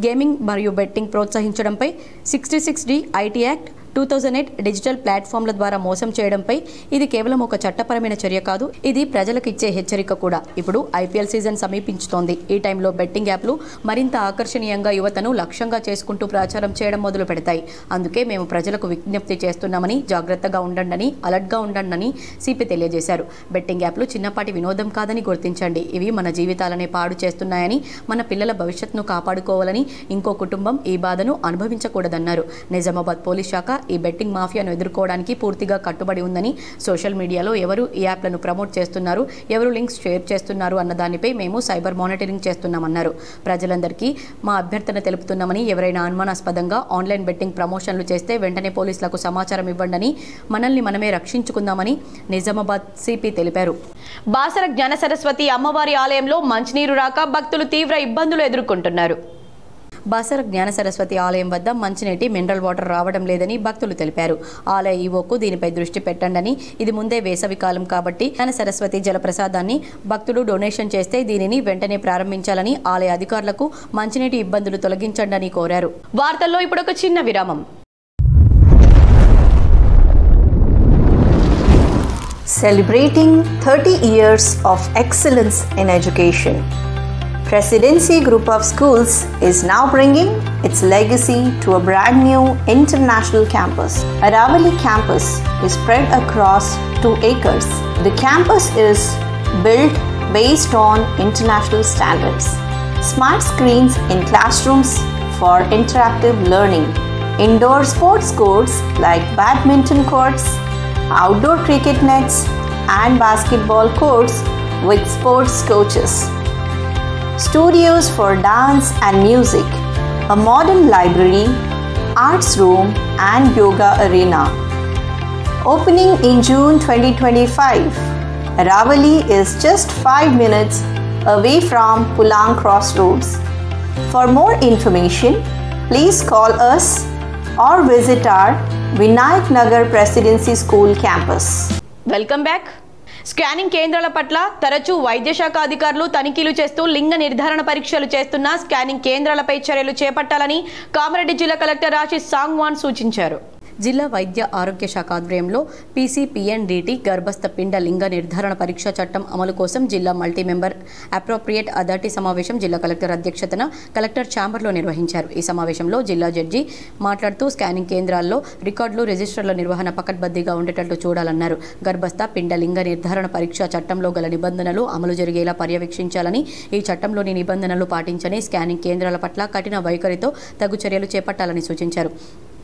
gaming మరియు బెట్టింగ్ ప్రోత్సహించడంపై 66D IT యాక్ట్, 2008 డిజిటల్ ప్లాట్ఫామ్ల ద్వారా మోసం చేయడంపై. ఇది కేవలం ఒక చట్టపరమైన చర్య కాదు, ఇది ప్రజలకు ఇచ్చే హెచ్చరిక కూడా. ఇప్పుడు IPL సీజన్ సమీపించుతోంది. ఈ టైంలో బెట్టింగ్ యాప్లు మరింత ఆకర్షణీయంగా యువతను లక్ష్యంగా చేసుకుంటూ ప్రచారం చేయడం మొదలు పెడతాయి. అందుకే మేము ప్రజలకు విజ్ఞప్తి చేస్తున్నామని, జాగ్రత్తగా ఉండండి, అలర్ట్గా ఉండండి సిపి తెలియజేశారు. బెట్టింగ్ యాప్లు చిన్నపాటి వినోదం కాదని గుర్తించండి. ఇవి మన జీవితాలనే పాడు చేస్తున్నాయని, మన పిల్లల భవిష్యత్తును కాపాడుకోవాలని, ఇంకో కుటుంబం ఈ బాధను అనుభవించకూడదన్నారు. నిజామాబాద్ పోలీస్ శాఖ ఈ బెట్టింగ్ మాఫియాను ఎదుర్కోవడానికి పూర్తిగా కట్టుబడి ఉందని, సోషల్ మీడియాలో ఎవరు ఈ యాప్లను ప్రమోట్ చేస్తున్నారు, ఎవరు లింక్స్ షేర్ చేస్తున్నారు అన్న దానిపై మేము సైబర్ మానిటరింగ్ చేస్తున్నామన్నారు. ప్రజలందరికీ మా అభ్యర్థన తెలుపుతున్నామని, ఎవరైనా అనుమానాస్పదంగా ఆన్లైన్ బెట్టింగ్ ప్రమోషన్లు చేస్తే వెంటనే పోలీసులకు సమాచారం ఇవ్వండి, మనల్ని మనమే రక్షించుకుందామని నిజామాబాద్ సిపి తెలిపారు. బాసర జ్ఞాన సరస్వతి అమ్మవారి ఆలయంలో మంచినీరు రాక భక్తులు తీవ్ర ఇబ్బందులు ఎదుర్కొంటున్నారు. బాసర జ్ఞాన సరస్వతి ఆలయం వద్ద మంచినీటి మినరల్ వాటర్ రావడం లేదని భక్తులు తెలిపారు. ఆలయ ఈవోకు దీనిపై దృష్టి పెట్టండి, ఇది ముందే వేసవి కాలం కాబట్టి జ్ఞాన సరస్వతి జలప్రసాదాన్ని భక్తులు డొనేషన్ చేస్తే దీనిని వెంటనే ప్రారంభించాలని ఆలయ అధికారులకు మంచినీటి ఇబ్బందులు తొలగించండి కోరారు. వార్తల్లో ఇప్పుడు ఒక చిన్న విరామం. Celebrating 30 years of excellence in education, Presidency Group of Schools is now bringing its legacy to a brand new international campus. Aravali campus is spread across 2 acres. The campus is built based on international standards. Smart screens in classrooms for interactive learning. Indoor sports courts like badminton courts, outdoor cricket nets and basketball courts with sports coaches. Studios for dance and music, a modern library, arts room and yoga arena. Opening in June 2025, Aravali is just 5 minutes away from Pulang Crossroads. For more information, please call us or visit our Vinayak Nagar Presidency School campus. Welcome back. Scanning కేంద్రాల పట్ల తరచూ వైద్య శాఖ అధికారులు తనిఖీలు చేస్తూ లింగ నిర్ధారణ పరీక్షలు చేస్తున్న స్కానింగ్ కేంద్రాలపై చర్యలు చేపట్టాలని కామారెడ్డి జిల్లా కలెక్టర్ ఆశీష్ సాంగ్వాన్ సూచించారు. జిల్లా వైద్య ఆరోగ్య శాఖ ఆధ్వర్యంలో పీసీపీఎన్డీటీ గర్భస్థ పిండ లింగ నిర్ధారణ పరీక్ష చట్టం అమలు కోసం జిల్లా మల్టీ మెంబర్ అప్రోప్రియేట్ అథారిటీ సమావేశం జిల్లా కలెక్టర్ అధ్యక్షతన కలెక్టర్ ఛాంబర్లో నిర్వహించారు. ఈ సమావేశంలో జిల్లా జడ్జి మాట్లాడుతూ స్కానింగ్ కేంద్రాల్లో రికార్డులు రిజిస్టర్ల నిర్వహణ పకడ్బందీగా ఉండేటట్లు చూడాలన్నారు. గర్భస్థ పిండ లింగ నిర్ధారణ పరీక్ష చట్టంలో గల నిబంధనలు అమలు జరిగేలా పర్యవేక్షించాలని, ఈ చట్టంలోని నిబంధనలు పాటించని స్కానింగ్ కేంద్రాల పట్ల కఠిన వైఖరితో తగు చర్యలు చేపట్టాలని సూచించారు.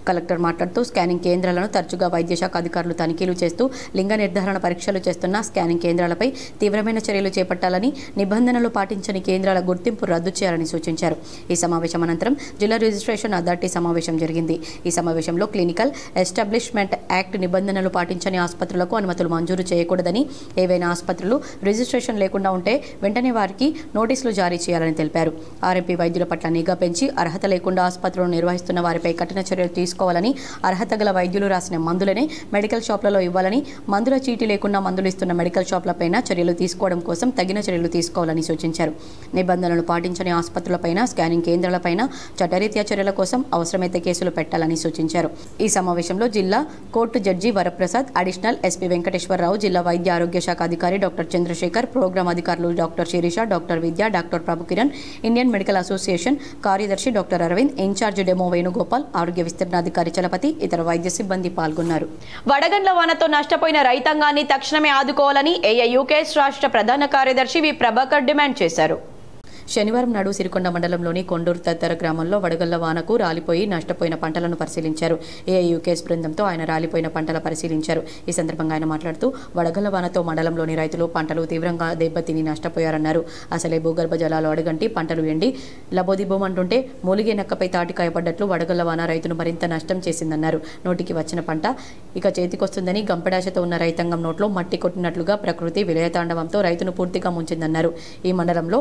కలెక్టర్ మాట్లాడుతూ స్కానింగ్ కేంద్రాలను తరచుగా వైద్య శాఖ అధికారులు తనిఖీలు చేస్తూ లింగ నిర్ధారణ పరీక్షలు చేస్తున్న స్కానింగ్ కేంద్రాలపై తీవ్రమైన చర్యలు చేపట్టాలని, నిబంధనలు పాటించని కేంద్రాల గుర్తింపు రద్దు చేయాలని సూచించారు. ఈ సమావేశం అనంతరం జిల్లా రిజిస్ట్రేషన్ అథారిటీ సమావేశం జరిగింది. ఈ సమావేశంలో క్లినికల్ ఎస్టాబ్లిష్మెంట్ యాక్ట్ నిబంధనలు పాటించని ఆసుపత్రులకు అనుమతులు మంజూరు చేయకూడదని, ఏవైనా ఆసుపత్రులు రిజిస్ట్రేషన్ లేకుండా ఉంటే వెంటనే వారికి నోటీసులు జారీ చేయాలని తెలిపారు. ఆర్ఎంపీ వైద్యుల పట్ల నిఘా పెంచి అర్హత లేకుండా ఆసుపత్రులను నిర్వహిస్తున్న వారిపై కఠిన చర్యలు తీసుకోవాలని, అర్హత గల వైద్యులు రాసిన మందులనే మెడికల్ షాప్లలో ఇవ్వాలని, మందుల చీటీ లేకుండా మందులు ఇస్తున్న మెడికల్ షాప్లపైన చర్యలు తీసుకోవడం కోసం తగిన చర్యలు తీసుకోవాలని సూచించారు. నిబంధనలు పాటించని ఆసుపత్రులపైన, స్కానింగ్ కేంద్రాలపైన చట్టరీత్యా చర్యల కోసం అవసరమైతే కేసులు పెట్టాలని సూచించారు. ఈ సమావేశంలో జిల్లా court judge Varaprasad, additional SP Venkateswararao, జిల్లా వైద్య ఆరోగ్య శాఖ అధికారి డాక్టర్ చంద్రశేఖర్, ప్రోగ్రాం అధికారులు doctor Sirisha, doctor Vidya, doctor Prabhukiran, Indian medical association కార్యదర్శి doctor Aravind, in charge demo Venugopal, ఆరోగ్య విస్తరణ అధికారి చలపతి, ఇతర వైద్య సిబ్బంది పాల్గొన్నారు. వడగండ్ల వానతో నష్టపోయిన రైతాంగాన్ని తక్షణమే ఆదుకోవాలని ఏఐయూకేఎస్ రాష్ట్ర ప్రధాన కార్యదర్శి వి ప్రభాకర్ డిమాండ్ చేశారు. శనివారం నాడు సిరికొండ మండలంలోని కొండూరు తదితర గ్రామంలో వడగళ్ల వానకు రాలిపోయి నష్టపోయిన పంటలను పరిశీలించారు. ఏఐయూకేఎస్ బృందంతో ఆయన రాలిపోయిన పంటల పరిశీలించారు. ఈ సందర్భంగా ఆయన మాట్లాడుతూ వడగళ్ల వానతో మండలంలోని రైతులు పంటలు తీవ్రంగా దెబ్బతిని నష్టపోయారన్నారు. అసలే భూగర్భ జలాలు అడుగంటి పంటలు ఎండి లబోదిబోమంటుంటే మూలిగే నక్కపై తాటికాయ పడ్డట్లు వడగళ్ల వాన రైతును మరింత నష్టం చేసిందన్నారు. నోటికి వచ్చిన పంట ఇక చేతికొస్తుందని గంపడాశతో ఉన్న రైతాంగం నోట్లో మట్టి కొట్టినట్లుగా ప్రకృతి విలయతాండవంతో రైతును పూర్తిగా ముంచిందన్నారు. ఈ మండలంలో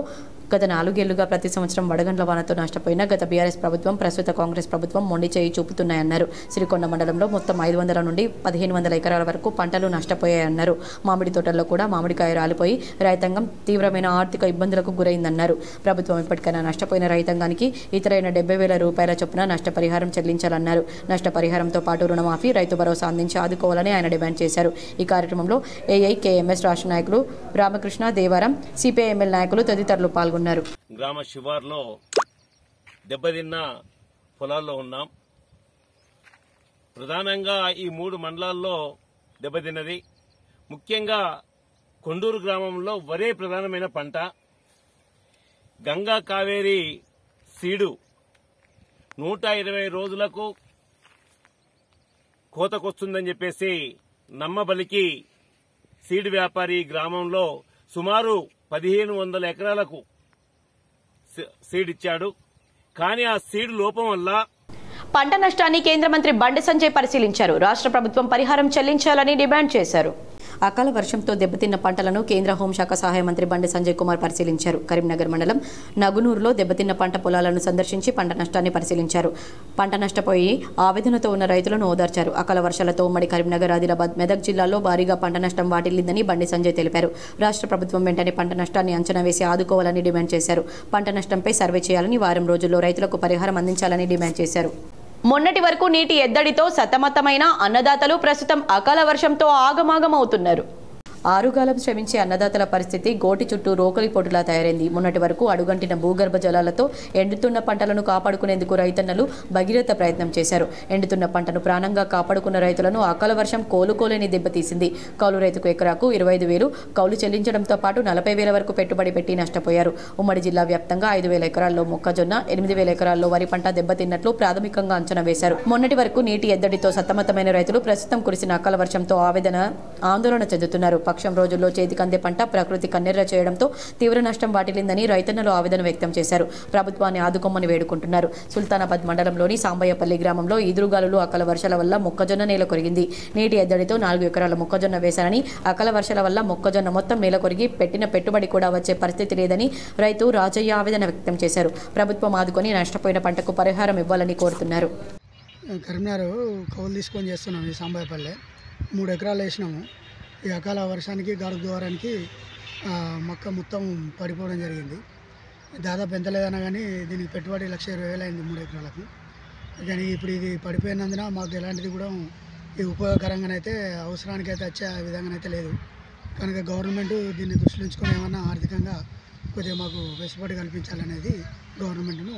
గత 4 ఏళ్లుగా ప్రతి సంవత్సరం వడగండ్ల వానతో నష్టపోయిన గత బీఆర్ఎస్ ప్రభుత్వం, ప్రస్తుత కాంగ్రెస్ ప్రభుత్వం మొండి చేయి చూపుతున్నాయన్నారు. సిరికొండ మండలంలో మొత్తం 500 నుండి 1500 ఎకరాల వరకు పంటలు నష్టపోయాయన్నారు. మామిడి తోటల్లో కూడా మామిడికాయ రాలిపోయి రైతాంగం తీవ్రమైన ఆర్థిక ఇబ్బందులకు గురైందన్నారు. ప్రభుత్వం ఇప్పటికైనా నష్టపోయిన రైతాంగానికి ఇతరైన 70,000 రూపాయల చొప్పున నష్టపరిహారం చెల్లించాలన్నారు. నష్టపరిహారంతో పాటు రుణమాఫీ, రైతు భరోసా అందించి ఆదుకోవాలని ఆయన డిమాండ్ చేశారు. ఈ కార్యక్రమంలో ఏఐకేఎంఎస్ రాష్ట్ర నాయకులు రామకృష్ణ, దేవారం, సిపిఐఎంఎల్ నాయకులు తదితరులు పాల్గొన్నారు. గ్రామ శివార్లో దెబ్బతిన్న పొలాల్లో ఉన్నాం. ప్రధానంగా ఈ 3 మండలాల్లో దెబ్బతిన్నది. ముఖ్యంగా కొండూరు గ్రామంలో వరే ప్రధానమైన పంట. గంగా కావేరి సీడు 120 రోజులకు కోతకొస్తుందని చెప్పేసి నమ్మబలికి సీడ్ వ్యాపారి గ్రామంలో సుమారు 1500 ఎకరాలకు సీడ్ ఇచ్చాడు. కానీ ఆ సీడ్ లోపం వల్ల పంట నష్టాన్ని కేంద్ర మంత్రి బండి సంజయ్ పరిశీలించారు. రాష్ట్ర ప్రభుత్వం పరిహారం చెల్లించాలని డిమాండ్ చేశారు. అకాల వర్షంతో దెబ్బతిన్న పంటలను కేంద్ర హోంశాఖ సహాయ మంత్రి బండి సంజయ్ కుమార్ పరిశీలించారు. కరీంనగర్ మండలం నగునూరులో దెబ్బతిన్న పంట పొలాలను సందర్శించి పంట నష్టాన్ని పరిశీలించారు. పంట నష్టపోయి ఆవేదనతో ఉన్న రైతులను ఓదార్చారు. అకాల వర్షాలతో ఉమ్మడి కరీంనగర్, ఆదిలాబాద్, మెదక్ జిల్లాల్లో భారీగా పంట నష్టం వాటిల్లిందని బండి సంజయ్ తెలిపారు. రాష్ట్ర ప్రభుత్వం వెంటనే పంట నష్టాన్ని అంచనా వేసి ఆదుకోవాలని డిమాండ్ చేశారు. పంట నష్టంపై సర్వే చేయాలని, వారం రోజుల్లో రైతులకు పరిహారం అందించాలని డిమాండ్ చేశారు. మొన్నటి వరకు నీటి ఎద్దడితో సతమతమైన అన్నదాతలు ప్రస్తుతం అకాల వర్షంతో ఆగమాగమవుతున్నారు. ఆరుగాలం శ్రమించే అన్నదాతల పరిస్థితి గోటి చుట్టూ రోకలి పొట్టులా తయారైంది. మొన్నటి వరకు అడుగంటిన భూగర్భ జలాలతో ఎండుతున్న పంటలను కాపాడుకునేందుకు రైతన్నలు భగీరథ ప్రయత్నం చేశారు. ఎండుతున్న పంటను ప్రాణంగా కాపాడుకున్న రైతులను అకాల వర్షం కోలుకోలేని దెబ్బతీసింది. కౌలు రైతుకు ఎకరాకు 25,000 కౌలు చెల్లించడంతో పాటు 40,000 వరకు పెట్టుబడి పెట్టి నష్టపోయారు. ఉమ్మడి జిల్లా వ్యాప్తంగా 5,000 ఎకరాల్లో మొక్కజొన్న, 8,000 ఎకరాల్లో వరి పంట దెబ్బతిన్నట్లు ప్రాథమికంగా అంచనా వేశారు. మొన్నటి వరకు నీటి ఎద్దడితో సతమతమైన రైతులు ప్రస్తుతం కురిసిన అకాల వర్షంతో ఆందోళన చెందుతున్నారు. పక్షం రోజుల్లో చేతికందే పంట ప్రకృతి కన్నెర్ర చేయడంతో తీవ్ర నష్టం వాటిల్లిందని రైతన్నలు ఆవేదన వ్యక్తం చేశారు. ప్రభుత్వాన్ని ఆదుకోమని వేడుకుంటున్నారు. సుల్తానాబాద్ మండలంలోని సాంబయ్యపల్లి గ్రామంలో ఈదురుగాలులు అకాల వర్షాల వల్ల మొక్కజొన్న నేల కొరిగింది. నీటి ఎద్దడితో 4 ఎకరాల మొక్కజొన్న వేశారని, అకాల వర్షాల వల్ల మొక్కజొన్న మొత్తం నేల కొరిగి పెట్టిన పెట్టుబడి కూడా వచ్చే పరిస్థితి లేదని రైతు రాజయ్య ఆవేదన వ్యక్తం చేశారు. ప్రభుత్వం ఆదుకొని నష్టపోయిన పంటకు పరిహారం ఇవ్వాలని కోరుతున్నారు. కరీంనగర్ కౌలు తీసుకొని చేస్తున్నాం. ఈ సాంబయ్యపల్లి 3 ఎకరాలు వేసినాము. ఈ అకాల వర్షానికి గాఢ ద్వారానికి మొక్క మొత్తం పడిపోవడం జరిగింది. దాదాపు ఎంత లేదన్నా కానీ దీనికి పెట్టుబడి 1,20,000 అయింది 3 ఎకరాలకు. కానీ ఇప్పుడు ఇది పడిపోయినందున మాకు ఎలాంటిది కూడా ఇది ఉపయోగకరంగానైతే అవసరానికైతే వచ్చే విధంగానైతే లేదు. కనుక గవర్నమెంట్ దీన్ని దృష్టిలో ఉంచుకొని ఏమన్నా ఆర్థికంగా కొద్దిగా మాకు వెసులుబాటు కల్పించాలనేది గవర్నమెంట్ను.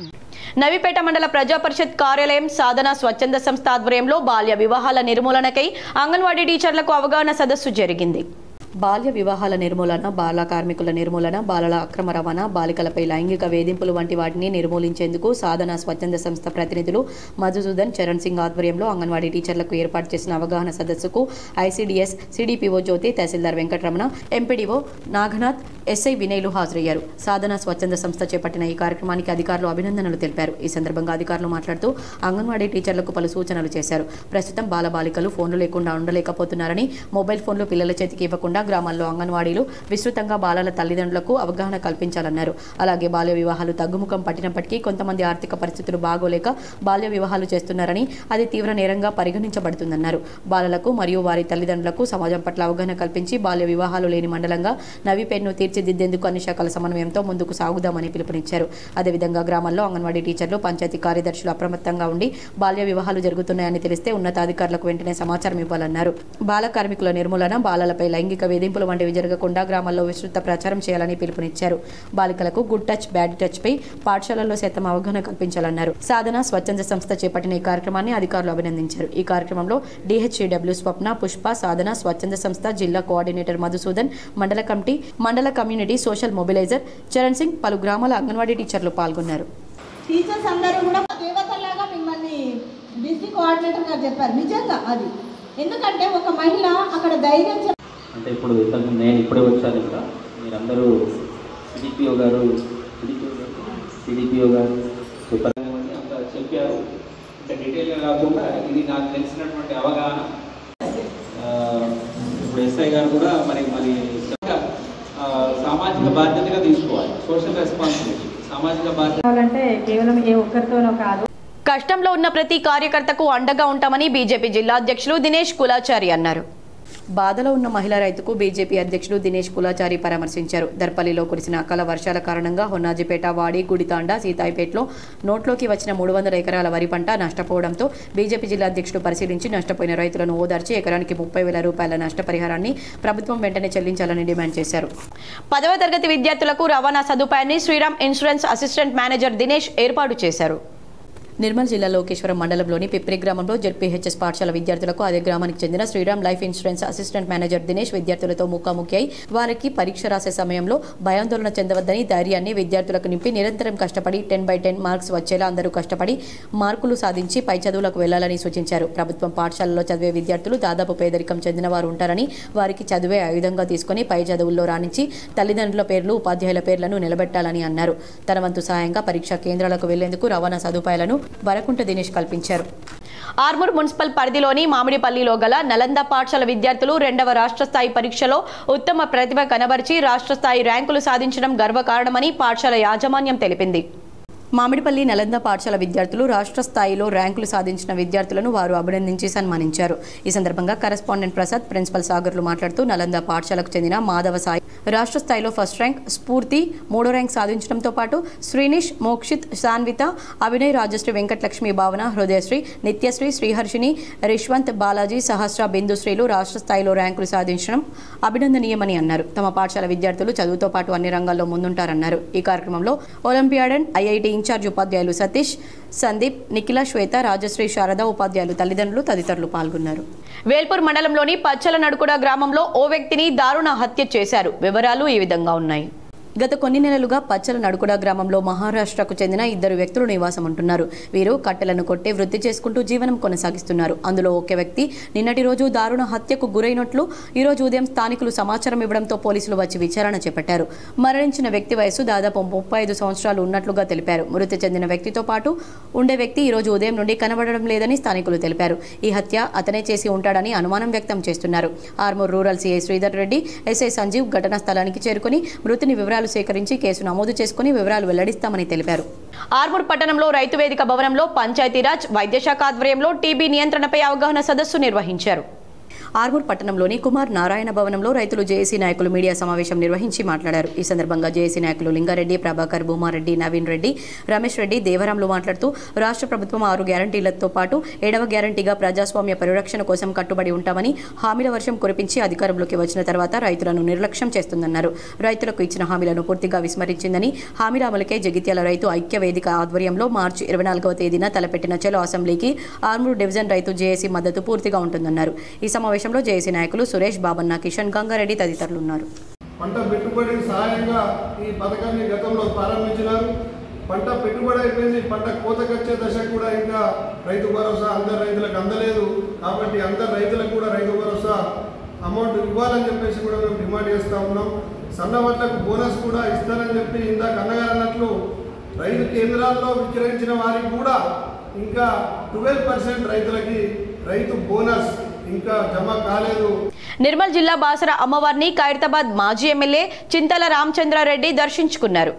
నవీపేట మండల ప్రజా పరిషత్ కార్యాలయం సాధన స్వచ్ఛంద సంస్థ ఆధ్వర్యంలో బాల్య వివాహాల నిర్మూలనకై అంగన్వాడీ టీచర్లకు అవగాహన సదస్సు జరిగింది. బాల్య వివాహాల నిర్మూలన, బాల కార్మికుల నిర్మూలన, బాలల అక్రమ రవాణా, బాలికలపై లైంగిక వేధింపులు వంటి వాటిని నిర్మూలించేందుకు సాధన స్వచ్ఛంద సంస్థ ప్రతినిధులు మధుసూదన్, చరణ్ సింగ్ ఆధ్వర్యంలో అంగన్వాడీ టీచర్లకు ఏర్పాటు చేసిన అవగాహన సదస్సుకు ఐసీడీఎస్ సిడిపిఓ జ్యోతి, తహసీల్దార్ వెంకటరమణ, ఎంపీడీఓ నాగనాథ్, ఎస్ఐ వినయ్లు హాజరయ్యారు. సాధన స్వచ్ఛంద సంస్థ చేపట్టిన ఈ కార్యక్రమానికి అధికారులు అభినందనలు తెలిపారు. ఈ సందర్భంగా అధికారులు మాట్లాడుతూ అంగన్వాడీ టీచర్లకు పలు సూచనలు చేశారు. ప్రస్తుతం బాలబాలికలు ఫోన్లు లేకుండా ఉండలేకపోతున్నారని, మొబైల్ ఫోన్లు పిల్లల చేతికి ఇవ్వకుండా గ్రామాల్లో అంగన్వాడీలు విస్తృతంగా బాలల తల్లిదండ్రులకు అవగాహన కల్పించాలన్నారు. అలాగే బాల్య వివాహాలు తగ్గుముఖం పట్టినప్పటికీ కొంతమంది ఆర్థిక పరిస్థితులు బాగోలేక బాల్య వివాహాలు చేస్తున్నారని, అది తీవ్ర నేరంగా పరిగణించబడుతుందన్నారు. బాలలకు మరియు వారి తల్లిదండ్రులకు సమాజం పట్ల అవగాహన కల్పించి బాల్య వివాహాలు లేని మండలంగా నవీపేటను తీర్చిదిద్దేందుకు అన్ని శాఖల సమన్వయంతో ముందుకు సాగుదామని పిలుపునిచ్చారు. అదేవిధంగా గ్రామాల్లో అంగన్వాడీ టీచర్లు, పంచాయతీ కార్యదర్శులు అప్రమత్తంగా ఉండి బాల్య వివాహాలు జరుగుతున్నాయని తెలిస్తే ఉన్నతాధికారులకు వెంటనే సమాచారం ఇవ్వాలన్నారు. బాల కార్మికుల నిర్మూలన, బాలలపై లైంగిక వేధింపులు వంటివి జరగకుండా గ్రామాల్లో విస్తృత ప్రచారం చేయాలని పిలుపునిచ్చారు. బాలికలకు గుడ్ టచ్, బ్యాడ్ టచ్ పై పాఠశాలల్లో సైతం అవగాహన కల్పించాలన్నారు. సాధన స్వచ్ఛంద సంస్థ చేపట్టిన ఈ కార్యక్రమాన్ని అధికారులు అభినందించారు. ఈ కార్యక్రమంలో డిహెచ్డబ్ల్యూ స్వప్న, పుష్ప, సాధన స్వచ్ఛంద సంస్థ జిల్లా కోఆర్డినేటర్ మధుసూదన్, మండల కమిటీ, మండల community social mobiliser Charan Singh, పలు గ్రామాల అంగన్వాడీ టీచర్లు పాల్గొన్నారు. టీచర్స్ అందరూ కూడా దేవతలాగా మిమ్మల్ని డిస్ట్రిక్ట్ కోఆర్డినేటర్ గారు చెప్పారు. నిజంగా అది ఎందుకంటే ఒక మహిళ అక్కడ ధైర్యం అంటే ఇప్పుడు నేను ఇప్పుడే వచ్చాను. ఇంకా మీరందరూ సిడిపిఓ గారు చెప్పారు, అంత చెప్పారు. అంటే డీటెయిల్గా కాకుండా ఇది నాకు తెలిసినటువంటి అవగాహన. ఇప్పుడు ఎస్ఐ గారు కూడా మరి సామాజిక బాధ్యతగా తీసుకోవాలి. సోషల్ రెస్పాన్సిబిలిటీ, సామాజిక బాధ్యత అంటే కేవలం ఏ ఒక్కరితోనో కాదు. కష్టంలో ఉన్న ప్రతి కార్యకర్తకు అండగా ఉంటామని బీజేపీ జిల్లా అధ్యక్షులు దినేష్ కులాచారి అన్నారు. బాధలో ఉన్న మహిళా రైతుకు బీజేపీ అధ్యక్షుడు దినేష్ కులాచారి పరామర్శించారు. దర్పల్లిలో కురిసిన అకాల వర్షాల కారణంగా హొన్నాజిపేట, వాడి, గుడితాండా, సీతాయిపేటలో నోట్లోకి వచ్చిన 300 ఎకరాల వరి పంట నష్టపోవడంతో బీజేపీ జిల్లా అధ్యక్షుడు పరిశీలించి నష్టపోయిన రైతులను ఓదార్చి ఎకరానికి 30,000 రూపాయల నష్టపరిహారాన్ని ప్రభుత్వం వెంటనే చెల్లించాలని డిమాండ్ చేశారు. 10వ తరగతి విద్యార్థులకు రవాణా సదుపాయాన్ని Sriram insurance assistant manager Dinesh ఏర్పాటు చేశారు. నిర్మల్ జిల్లా లోకేశ్వరం మండలంలోని పిప్రి గ్రామంలో జెడ్పీహెచ్ఎస్ పాఠశాల విద్యార్థులకు అదే గ్రామానికి చెందిన Sriram life insurance assistant manager Dinesh విద్యార్థులతో ముఖాముఖి అయి వారికి పరీక్ష రాసే సమయంలో భయాందోళన చెందవద్దని, ధైర్యాన్ని విద్యార్థులకు నింపి నిరంతరం కష్టపడి 10/10 మార్క్స్ వచ్చేలా అందరూ కష్టపడి మార్కులు సాధించి పై చదువులకు వెళ్లాలని సూచించారు. ప్రభుత్వం పాఠశాలలో చదివే విద్యార్థులు దాదాపు పేదరికం చెందిన వారు ఉంటారని, వారికి చదివే ఆయుధంగా తీసుకుని పై చదువుల్లో రాణించి తల్లిదండ్రుల పేర్లు, ఉపాధ్యాయుల పేర్లను నిలబెట్టాలని అన్నారు. తన వంతు సాయంగా పరీక్షా కేంద్రాలకు వెళ్లేందుకు రవాణా సదుపాయాలను వరకుంట దినేష్ కల్పించారు. ఆర్మూర్ మున్సిపల్ పరిధిలోని మామిడిపల్లిలో గల నలంద పాఠశాల విద్యార్థులు 2వ రాష్ట్ర స్థాయి పరీక్షలో ఉత్తమ ప్రతిభ కనబరిచి రాష్ట్ర స్థాయి ర్యాంకులు సాధించడం గర్వకారణమని పాఠశాల యాజమాన్యం తెలిపింది. మామిడిపల్లి నలంద పాఠశాల విద్యార్థులు రాష్ట్ర స్థాయిలో ర్యాంకులు సాధించిన విద్యార్థులను వారు అభినందించి సన్మానించారు. ఈ సందర్భంగా కరెస్పాండెంట్ ప్రసాద్, ప్రిన్సిపల్ సాగర్లు మాట్లాడుతూ నలంద పాఠశాలకు చెందిన మాధవ సాయి రాష్ట్ర స్థాయిలో ఫస్ట్ ర్యాంక్, స్ఫూర్తి 3వ ర్యాంక్ సాధించడంతో పాటు శ్రీనిష్, మోక్షిత్, సాన్విత, అభినయ్, రాజశ్రీ, వెంకటలక్ష్మి, భావన, హృదయశ్రీ, నిత్యశ్రీ, శ్రీహర్షిని, రిష్వంత్, బాలాజీ, సహస్ర, బిందుశ్రీలు రాష్ట్ర స్థాయిలో ర్యాంకులు సాధించడం అభినందనీయమని అన్నారు. తమ పాఠశాల విద్యార్థులు చదువుతో పాటు అన్ని రంగాల్లో ముందుంటారన్నారు. ఈ కార్యక్రమంలో ఒలింపియాడన్, ఐఐటి ఇన్ఛార్జ్ ఉపాధ్యాయులు సతీష్, సందీప్, నిఖిల, శ్వేత, రాజశ్రీ, శారద, ఉపాధ్యాయులు, తల్లిదండ్రులు తదితరులు పాల్గొన్నారు. వేల్పూర్ మండలంలోని పచ్చల నడుకుడ గ్రామంలో ఓ వ్యక్తిని దారుణ హత్య చేశారు. వివరాలు ఈ విధంగా ఉన్నాయి. గత కొన్ని నెలలుగా పచ్చల నడుకుడ గ్రామంలో మహారాష్ట్రకు చెందిన 2 వ్యక్తులు నివాసం ఉంటున్నారు. వీరు కట్టెలను కొట్టి వృత్తి చేసుకుంటూ జీవనం కొనసాగిస్తున్నారు. అందులో ఒక వ్యక్తి నిన్నటి రోజు దారుణ హత్యకు గురైనట్లు ఈ రోజు ఉదయం స్థానికులు సమాచారం ఇవ్వడంతో పోలీసులు వచ్చి విచారణ చేపట్టారు. మరణించిన వ్యక్తి వయసు దాదాపు 35 సంవత్సరాలు ఉన్నట్లుగా తెలిపారు. మృతి చెందిన వ్యక్తితో పాటు ఉండే వ్యక్తి ఈ రోజు ఉదయం నుండి కనబడడం లేదని స్థానికులు తెలిపారు. ఈ హత్య అతనే చేసి ఉంటాడని అనుమానం వ్యక్తం చేస్తున్నారు. Armoor rural CI Sridhar Reddy, SI Sanjeev ఘటనా స్థలానికి చేరుకుని మృతిని వివరాలు సేకరించి కేసు నమోదు చేసుకుని వివరాలు వెల్లడిస్తామని తెలిపారు. ఆర్మూర్ పట్టణంలో రైతు వేదిక భవనంలో పంచాయతీరాజ్, వైద్యశాఖ ఆధ్వర్యంలో టీబీ నియంత్రణపై అవగాహన సదస్సు నిర్వహించారు. ఆర్మూర్ పట్టణంలోని కుమార్ నారాయణ భవనంలో రైతులు జేఏసీ నాయకులు మీడియా సమావేశం నిర్వహించి మాట్లాడారు. ఈ సందర్భంగా జేఏసీ నాయకులు లింగారెడ్డి, ప్రభాకర్, భూమారెడ్డి, నవీన్ రెడ్డి, రమేష్ రెడ్డి, దేవరాంలు మాట్లాడుతూ రాష్ట్ర ప్రభుత్వం 6 గ్యారంటీలతో పాటు 7వ గ్యారంటీగా ప్రజాస్వామ్య పరిరక్షణ కోసం కట్టుబడి ఉంటామని, హామీల వర్షం కురిపించి అధికారంలోకి వచ్చిన తర్వాత రైతులను నిర్లక్ష్యం చేస్తుందన్నారు. రైతులకు ఇచ్చిన హామీలను పూర్తిగా విస్మరించిందని, హామీల అమలుకే జగిత్యాల రైతు ఐక్య వేదిక ఆధ్వర్యంలో మార్చి 24వ తేదీన తలపెట్టిన చలో అసెంబ్లీకి ఆర్మూర్ డివిజన్ రైతు జేఏసీ మద్దతు పూర్తిగా ఉంటుందన్నారు. ఈ సమావేశంలో జేఏసీ నాయకులు సురేష్, బాబన్న, కిషన్, గంగారెడ్డి తదితరులు ఉన్నారు. పంట పెట్టుబడి సహాయంగా ఈ పథకాన్ని గతంలో ప్రారంభించినారు. పంట పెట్టుబడి అయిపోయింది, పంట కోతకొచ్చే దశ కూడా ఇంకా రైతు భరోసా అందరు రైతులకు అందలేదు. కాబట్టి అందరు రైతులకు కూడా రైతు భరోసా అమౌంట్ ఇవ్వాలని చెప్పేసి కూడా మేము డిమాండ్ చేస్తూ ఉన్నాం. సన్నవడ్లకు బోనస్ కూడా ఇస్తారని చెప్పి ఇందాక అన్నగారు అన్నట్లు రైతు కేంద్రాల్లో విక్రయించిన వారికి కూడా ఇంకా 12% రైతులకి రైతు బోనస్ ఇంకా జమ కాలేదు. నిర్మల్ జిల్లా బాసర అమ్మవారిని ఖైరతాబాద్ మాజీ ఎమ్మెల్యే చింతల రామచంద్రారెడ్డి దర్శించుకున్నారు.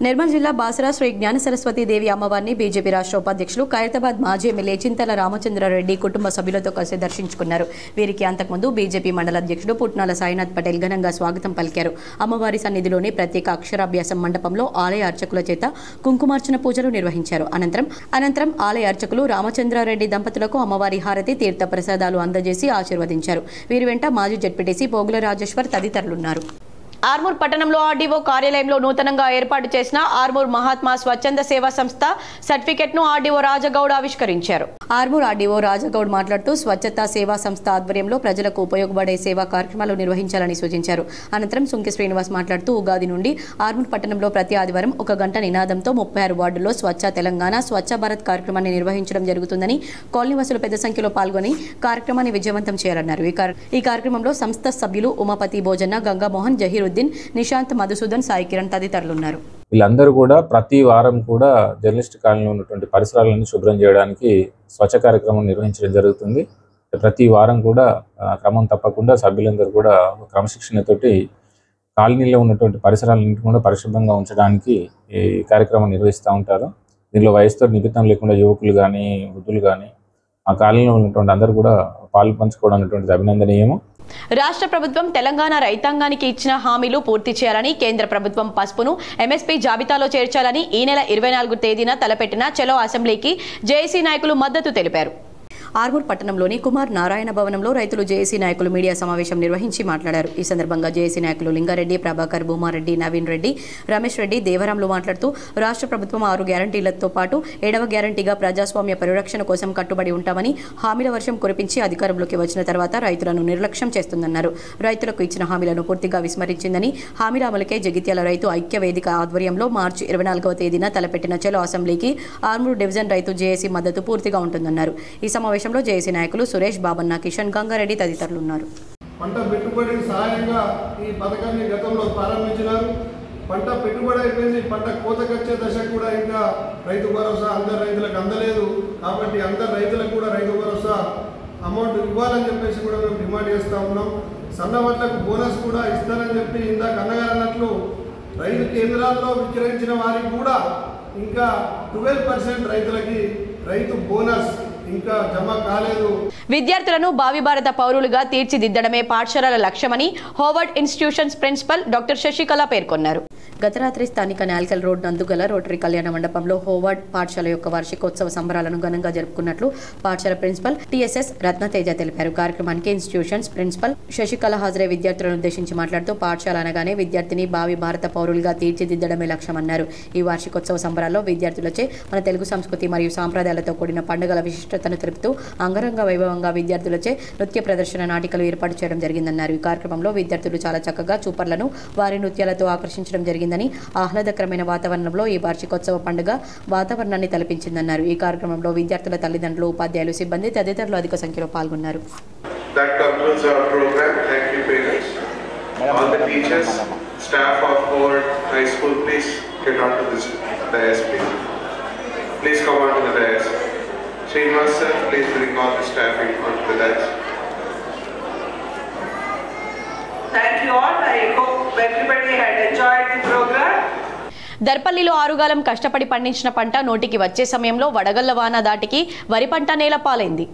నిర్మల్ జిల్లా బాసర శ్రీ జ్ఞాన సరస్వతి దేవి అమ్మవారిని బీజేపీ రాష్ట్ర ఉపాధ్యక్షులు ఖైరతాబాద్ మాజీ ఎమ్మెల్యే చింతల రామచంద్రారెడ్డి కుటుంబ సభ్యులతో కలిసి దర్శించుకున్నారు. వీరికి అంతకుముందు బీజేపీ మండల అధ్యక్షుడు పుట్నాల సాయినాథ్ పటేల్ ఘనంగా స్వాగతం పలికారు. అమ్మవారి సన్నిధిలోని ప్రత్యేక అక్షరాభ్యాసం మండపంలో ఆలయ అర్చకుల చేత కుంకుమార్చన పూజలు నిర్వహించారు. అనంతరం ఆలయ అర్చకులు రామచంద్రారెడ్డి దంపతులకు అమ్మవారి హారతి, తీర్థ ప్రసాదాలు అందజేసి ఆశీర్వదించారు. వీరి వెంట మాజీ జడ్పీటీసీ పోగుల రాజేశ్వర్ తదితరులున్నారు. ఆర్మూర్ పట్టణంలో ఆర్డీఓ కార్యాలయంలో నూతనంగా ఏర్పాటు చేసిన ఆర్మూర్ మహాత్మా స్వచ్ఛంద సేవా సంస్థ సర్టిఫికెట్ ను ఆర్డీఓ రాజగౌడ్ ఆవిష్కరించారు. ఆర్మూర్ ఆర్డీఓ రాజగౌడ్ మాట్లాడుతూ స్వచ్ఛతా సేవా సంస్థ ఆధ్వర్యంలో ప్రజలకు ఉపయోగపడే సేవా కార్యక్రమాలు నిర్వహించాలని సూచించారు. అనంతరం సుంకి శ్రీనివాస్ మాట్లాడుతూ ఉగాది నుండి ఆర్మూర్ పట్టణంలో ప్రతి ఆదివారం 1 గంట నినాదంతో 36 వార్డుల్లో స్వచ్ఛ తెలంగాణ, స్వచ్ఛ భారత్ కార్యక్రమాన్ని నిర్వహించడం జరుగుతుందని, కాలనీవాసులు పెద్ద సంఖ్యలో పాల్గొని కార్యక్రమాన్ని విజయవంతం చేయాలన్నారు. ఈ కార్యక్రమంలో సంస్థ సభ్యులు ఉమాపతి భోజన్న, గంగామోహన్, జహీరుద్దీన్, నిశాంత్, మధుసూదన్, సాయి కిరణ్ తదితరులు ఉన్నారు. వీళ్ళందరూ కూడా ప్రతి వారం కూడా జర్నలిస్ట్ కాలనీలో ఉన్నటువంటి పరిసరాలను శుభ్రం చేయడానికి స్వచ్ఛ కార్యక్రమం నిర్వహించడం జరుగుతుంది. ప్రతి వారం కూడా క్రమం తప్పకుండా సభ్యులందరూ కూడా క్రమశిక్షణతోటి కాలనీలో ఉన్నటువంటి పరిసరాలన్నింటినీ కూడా పరిశుభ్రంగా ఉంచడానికి ఈ కార్యక్రమం నిర్వహిస్తూ ఉంటారు. దీనిలో వయసుతో నిమిత్తం లేకుండా యువకులు కానీ, వృద్ధులు కానీ ఆ కాలనీలో ఉన్నటువంటి అందరూ కూడా పాలు పంచుకోవడం అనేటువంటిది అభినందనీయము. రాష్ట్ర ప్రభుత్వం తెలంగాణ రైతాంగానికి ఇచ్చిన హామీలు పూర్తి చేయాలని, కేంద్ర ప్రభుత్వం పసుపును ఎంఎస్పీ జాబితాలో చేర్చాలని ఈ నెల 24 తేదీన తలపెట్టిన చలో అసెంబ్లీకి జేఏసీ నాయకులు మద్దతు తెలిపారు. ఆర్మూర్ పట్టణంలోని కుమార్ నారాయణ భవనంలో రైతులు జేఏసీ నాయకులు మీడియా సమావేశం నిర్వహించి మాట్లాడారు. ఈ సందర్భంగా జేఏసీ నాయకులు లింగారెడ్డి, ప్రభాకర్, భూమారెడ్డి, నవీన్ రెడ్డి, రమేష్ రెడ్డి, దేవరాంలు మాట్లాడుతూ రాష్ట్ర ప్రభుత్వం 6 గ్యారంటీలతో పాటు 7వ గ్యారంటీగా ప్రజాస్వామ్య పరిరక్షణ కోసం కట్టుబడి ఉంటామని, హామీల వర్షం కురిపించి అధికారంలోకి వచ్చిన తర్వాత రైతులను నిర్లక్ష్యం చేస్తుందన్నారు. రైతులకు ఇచ్చిన హామీలను పూర్తిగా విస్మరించిందని, హామీల అమలుకే జగిత్యాల రైతు ఐక్య వేదిక ఆధ్వర్యంలో మార్చి 24వ తేదీన తలపెట్టిన చలో అసెంబ్లీకి ఆర్మూర్ డివిజన్ రైతు జేఏసీ మద్దతు పూర్తిగా ఉంటుందన్నారు. ఈ సమావేశంలో జేఏసీ నాయకులు సురేష్, బాబన్న, కిషన్, గంగారెడ్డి తదితరులు ఉన్నారు. పంట పెట్టుబడి సహాయంగా ఈ పథకాన్ని గతంలో ప్రారంభించినారు. పంట పెట్టుబడి అయిపోయింది, పంట కోతకొచ్చే దశ కూడా ఇంకా రైతు భరోసా అందరు రైతులకు అందలేదు. కాబట్టి అందరు రైతులకు కూడా రైతు భరోసా అమౌంట్ ఇవ్వాలని చెప్పేసి కూడా మేము డిమాండ్ చేస్తూ ఉన్నాం. సన్నవడ్లకు బోనస్ కూడా ఇస్తారని చెప్పి ఇందాక అన్నగారు అన్నట్లు రైతు కేంద్రాల్లో విక్రయించిన వారికి కూడా ఇంకా 12% రైతులకి రైతు బోనస్ ఇంకా జమ కాలేదు. విద్యార్థులను భావి భారత పౌరులుగా తీర్చిదిద్దడమే పాఠశాలల లక్ష్యమని Howard institutions principal doctor Sasikala పేర్కొన్నారు. గత రాత్రి స్థానిక నాల్కల్ రోడ్ నందుగల రోటరీ కళ్యాణ మండపంలో హోవర్డ్ పాఠశాల యొక్క వార్షికోత్సవ సంబరాలను ఘనంగా జరుపుకున్నట్లు పాఠశాల ప్రిన్సిపల్ టీఎస్ఎస్ రత్నతేజ తెలిపారు. కార్యక్రమానికి ఇన్స్టిట్యూషన్స్ ప్రిన్సిపల్ శశికళ హాజరై విద్యార్థులను ఉద్దేశించి మాట్లాడుతూ పాఠశాల అనగానే విద్యార్థిని భావి భారత పౌరులుగా తీర్చిదిద్దడమే లక్ష్యమన్నారు. ఈ వార్షికోత్సవ సంబరాల్లో విద్యార్థులచే మన తెలుగు సంస్కృతి మరియు సాంప్రదాయాలతో కూడిన పండుగల విశిష్టతను తెలుపుతూ అంగరంగ వైభవంగా విద్యార్థులచే నృత్య ప్రదర్శన, నాటికలు ఏర్పాటు చేయడం జరిగిందన్నారు. ఈ కార్యక్రమంలో విద్యార్థులు చాలా చక్కగా చూపర్లను వారి నృత్యాలతో ఆకర్షించడం జరిగిందని, ఆహ్లాదకరమైన వాతావరణంలో ఈ వార్షికోత్సవ పండుగ వాతావరణాన్ని తలపించిందన్నారు. ఈ కార్యక్రమంలో విద్యార్థుల తల్లిదండ్రులు, ఉపాధ్యాయులు, సిబ్బంది తదితరులు అధిక సంఖ్యలో పాల్గొన్నారు. Srinivas sir, please bring all the staff onto the dais. Thank you all. I hope everybody had enjoyed the program. దర్పల్లిలో ఆరుగాలం కష్టపడి పండించిన పంట నోటికి వచ్చే సమయంలో వడగళ్ల వాన దాటికి వరి పంట నేలపాలైంది.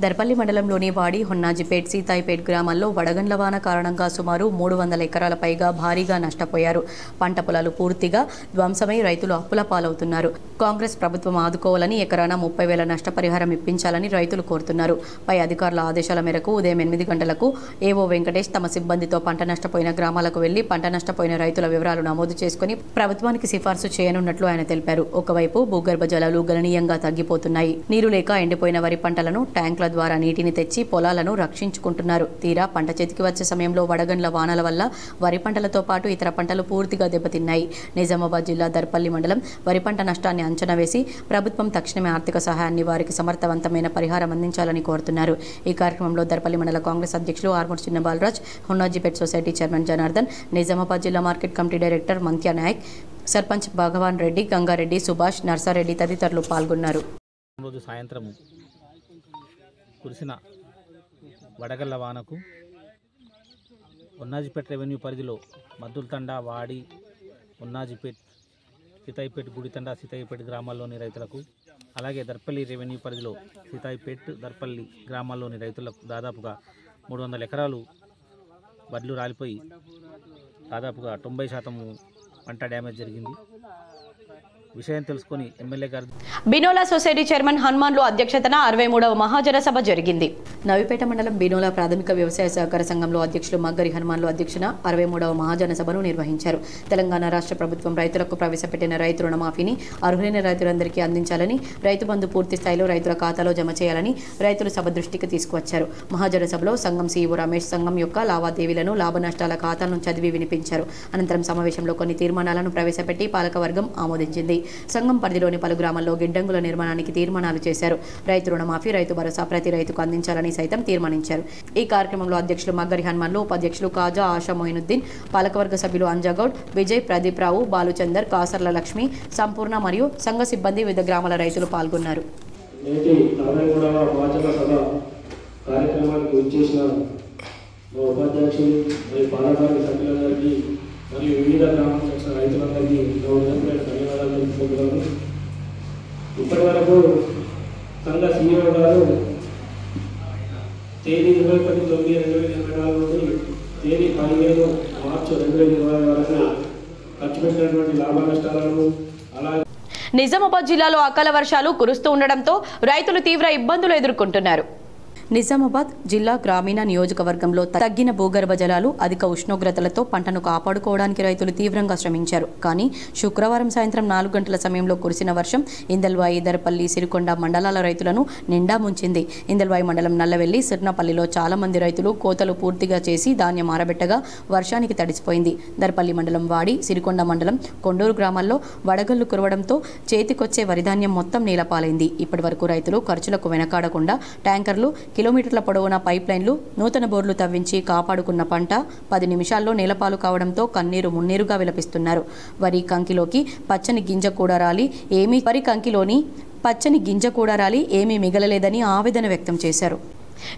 దర్పల్లి మండలంలోని వాడి, హొన్నాజిపేట్, సీతాయిపేట్ గ్రామాల్లో వడగండ్ల వాన కారణంగా సుమారు 300 ఎకరాల పైగా భారీగా నష్టపోయారు. పంట పొలాలు పూర్తిగా ధ్వంసమై రైతులు అప్పుల పాలవుతున్నారు. కాంగ్రెస్ ప్రభుత్వం ఆదుకోవాలని ఎకరాన 30,000 నష్టపరిహారం ఇప్పించాలని రైతులు కోరుతున్నారు. పై అధికారుల ఆదేశాల మేరకు ఉదయం 8 గంటలకు ఏవో వెంకటేష్ తమ సిబ్బందితో పంట నష్టపోయిన గ్రామాలకు వెళ్లి పంట నష్టపోయిన రైతుల వివరాలు నమోదు చేసుకుని ప్రభుత్వానికి సిఫార్సు చేయనున్నట్లు ఆయన తెలిపారు. ఒకవైపు భూగర్భ జలాలు గణనీయంగా తగ్గిపోతున్నాయి. నీరు లేక ఎండిపోయిన వరి పంటలను ట్యాంకుల ద్వారా నీటిని తెచ్చి పొలాలను రక్షించుకుంటున్నారు. తీరా పంట చేతికి వచ్చే సమయంలో వడగండ్ల వానల వల్ల వరి పంటలతో పాటు ఇతర పంటలు పూర్తిగా దెబ్బతిన్నాయి. నిజామాబాద్ జిల్లా దర్పల్లి మండలం వరి పంట నష్టాన్ని అంచనా వేసి ప్రభుత్వం తక్షణమే ఆర్థిక సహాయాన్ని వారికి సమర్థవంతమైన పరిహారం అందించాలని కోరుతున్నారు. ఈ కార్యక్రమంలో దర్పల్లి మండల కాంగ్రెస్ అధ్యక్షులు ఆర్మూర్ చిన్న బాలరాజ్, హొన్నాజిపేట్ సొసైటీ చైర్మన్ జనార్దన్, నిజామాబాద్ జిల్లా market committee director Mantya Naik, sarpanch Bhagwan Reddy, Gangareddy, Subhash, Narsareddy తదితరులు పాల్గొన్నారు. రోజు సాయంత్రం కురిసిన వడగళ్ల వానకు ఉన్నాజిపేట్ రెవెన్యూ పరిధిలో మద్దులతండ, వాడి, ఉన్నాజిపేట్, సీతాయిపేట్, గుడితండ, సీతాయిపేట్ గ్రామాల్లోని రైతులకు, అలాగే దర్పల్లి రెవెన్యూ పరిధిలో సీతాయిపేట్, దర్పల్లి గ్రామాల్లోని రైతులకు దాదాపుగా 300 ఎకరాలు వడ్లు రాలిపోయి దాదాపుగా 90% పంట డ్యామేజ్ జరిగింది. విషయం తెలుసుకొని ఎమ్మెల్యే గారు బినోలా సొసైటీ చైర్మన్ హనుమాన్లు అధ్యక్షతన 63వ మహాజన సభ జరిగింది. నవిపేట మండలం బినోలా ప్రాథమిక వ్యవసాయ సహకార సంఘంలో అధ్యక్షులు మగ్గరి హనుమాన్లు అధ్యక్షన 63వ మహాజన సభను నిర్వహించారు. తెలంగాణ రాష్ట్ర ప్రభుత్వం రైతులకు ప్రవేశపెట్టిన రైతు రుణమాఫీని అర్హులైన రైతులందరికీ అందించాలని, రైతు బంధు పూర్తి స్థాయిలో రైతుల ఖాతాలో జమ చేయాలని రైతులు సభ దృష్టికి తీసుకువచ్చారు. మహాజన సభలో సంఘం సీఈఓ రమేష్ సంఘం యొక్క లావాదేవీలను, లాభ నష్టాల ఖాతాలను చదివి వినిపించారు. అనంతరం సమావేశంలో కొన్ని తీర్మానాలను ప్రవేశపెట్టి పాలకవర్గం ఆమోదించింది. సంఘం పరిధిలోని పలు గ్రామాల్లో గిడ్డంగుల నిర్మాణానికి తీర్మానాలు చేశారు. రైతు రుణమాఫీ, రైతు భరోసా ప్రతి రైతుకు అందించాలని సైతం తీర్మానించారు. ఈ కార్యక్రమంలో అధ్యక్షులు మగ్గరి హనుమాన్లు, ఉపాధ్యక్షులు కాజా ఆశా మొయినుద్దీన్, పాలకవర్గ సభ్యులు అంజాగౌడ్, విజయ్, ప్రదీప్ రావు, బాలుచందర్, కాసర్ల లక్ష్మి, సంపూర్ణ మరియు సంఘ సిబ్బంది, వివిధ గ్రామాల రైతులు పాల్గొన్నారు. మరియు వివిధ గ్రామాల నుంచి రైతులందరికీ ధన్యవాదాలు తెలుపుకుంటున్నాను. ఇప్పటి వరకు సంఘ సీఈఓ గారు తేదీ 21/9/2024 నుండి తేదీ 15 మార్చి 2020 వరకు ఖర్చు పెట్టినటువంటి లాభ నష్టాలను, అలాగే నిజామాబాద్ జిల్లాలో అకాల వర్షాలు కురుస్తూ ఉండడంతో రైతులు తీవ్ర ఇబ్బందులు ఎదుర్కొంటున్నారు. నిజామాబాద్ జిల్లా గ్రామీణ నియోజకవర్గంలో తగ్గిన భూగర్భ జలాలు, అధిక ఉష్ణోగ్రతలతో పంటను కాపాడుకోవడానికి రైతులు తీవ్రంగా శ్రమించారు. కానీ శుక్రవారం సాయంత్రం 4 గంటల సమయంలో కురిసిన వర్షం ఇందల్వాయి, దర్పల్లి, సిరికొండ మండలాల రైతులను నిండా ముంచింది. ఇందల్వాయి మండలం నల్లవెల్లి, సిర్నపల్లిలో చాలా మంది రైతులు కోతలు పూర్తిగా చేసి ధాన్యం ఆరబెట్టగా వర్షానికి తడిసిపోయింది. దర్పల్లి మండలం వాడి, సిరికొండ మండలం కొండూరు గ్రామాల్లో వడగళ్లు కురవడంతో చేతికొచ్చే వరిధాన్యం మొత్తం నీలపాలైంది. ఇప్పటి వరకు రైతులు ఖర్చులకు వెనకాడకుండా ట్యాంకర్లు, కిలోమీటర్ల పొడవున పైప్ లైన్లు, నూతన బోర్లు తవ్వించి కాపాడుకున్న పంట 10 నిమిషాల్లో నీలపాలు కావడంతో కన్నీరు మున్నీరుగా విలపిస్తున్నారు. వరి కంకిలోని పచ్చని గింజ కూడా రాలి ఏమీ మిగలలేదని ఆవేదన వ్యక్తం చేశారు.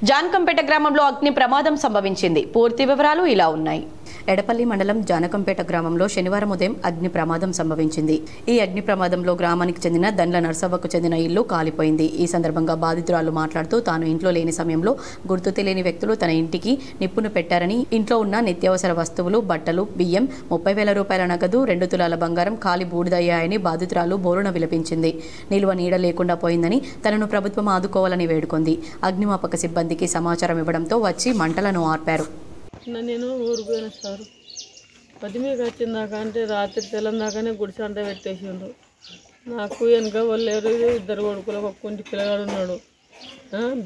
జానకంపేట గ్రామంలో అగ్ని ప్రమాదం సంభవించింది. పూర్తి వివరాలు ఇలా ఉన్నాయి. ఎడపల్లి మండలం జానకంపేట గ్రామంలో శనివారం ఉదయం అగ్ని ప్రమాదం సంభవించింది. ఈ అగ్ని ప్రమాదంలో గ్రామానికి చెందిన దండ్ల నర్సవ్వకు చెందిన ఇల్లు కాలిపోయింది. ఈ సందర్భంగా బాధితురాలు మాట్లాడుతూ తాను ఇంట్లో లేని సమయంలో గుర్తు తెలియని వ్యక్తులు తన ఇంటికి నిప్పును పెట్టారని, ఇంట్లో ఉన్న నిత్యావసర వస్తువులు, బట్టలు, బియ్యం, 30,000 రూపాయల నగదు, 2 తులాల బంగారం కాలి బూడిదయ్యాయని బాధితురాలు బోరున విలపించింది. నిల్వ నీడ లేకుండా పోయిందని, తనను ప్రభుత్వం ఆదుకోవాలని వేడుకుంది. అగ్నిమాపక సిబ్బందికి సమాచారం ఇవ్వడంతో వచ్చి మంటలను ఆర్పారు. నేను ఊరికి పోయిన సార్ 10 మీకు వచ్చిందాక అంటే రాత్రి తెల్లందాకానే గుడిసె అంతా పెట్టేసిండు. నాకు వెనక వాళ్ళు లేరు, 2 కొడుకులు, ఒక కుంటి పిల్లగాడు ఉన్నాడు.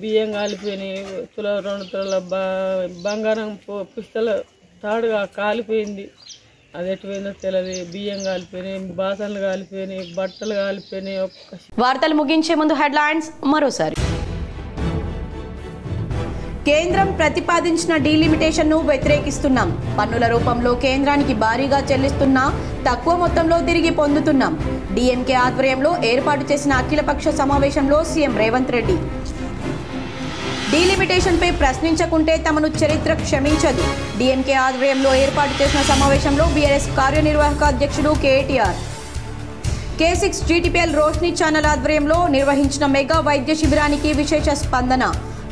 బియ్యం కాలిపోయినాయి, 2 తులాల బంగారం పుస్తల తాడుగా కాలిపోయింది. అది ఎటుపోయిందో తెలియదు. బియ్యం కాలిపోయినాయి, బాసనలు కాలిపోయినాయి, బట్టలు కాలిపోయినాయి. వార్తలు ముగించే ముందు హెడ్లైన్స్ మరోసారి. కేంద్రం ప్రతిపాదించిన డీలిమిటేషన్ను వ్యతిరేకిస్తున్నాం. పన్నుల రూపంలో కేంద్రానికి భారీగా చెల్లిస్తున్నా తక్కువ మొత్తంలో తిరిగి పొందుతున్నాం. డీఎంకే ఆధ్వర్యంలో ఏర్పాటు చేసిన అఖిలపక్ష సమావేశంలో సీఎం రేవంత్ రెడ్డి. డీలిమిటేషన్పై ప్రశ్నించకుంటే తమను చరిత్ర క్షమించదు. డీఎంకే ఆధ్వర్యంలో ఏర్పాటు చేసిన సమావేశంలో బీఆర్ఎస్ కార్యనిర్వాహక అధ్యక్షుడు KTR. K6 GTPL Roshni channel ఆధ్వర్యంలో నిర్వహించిన మెగా వైద్య శిబిరానికి విశేష స్పందన.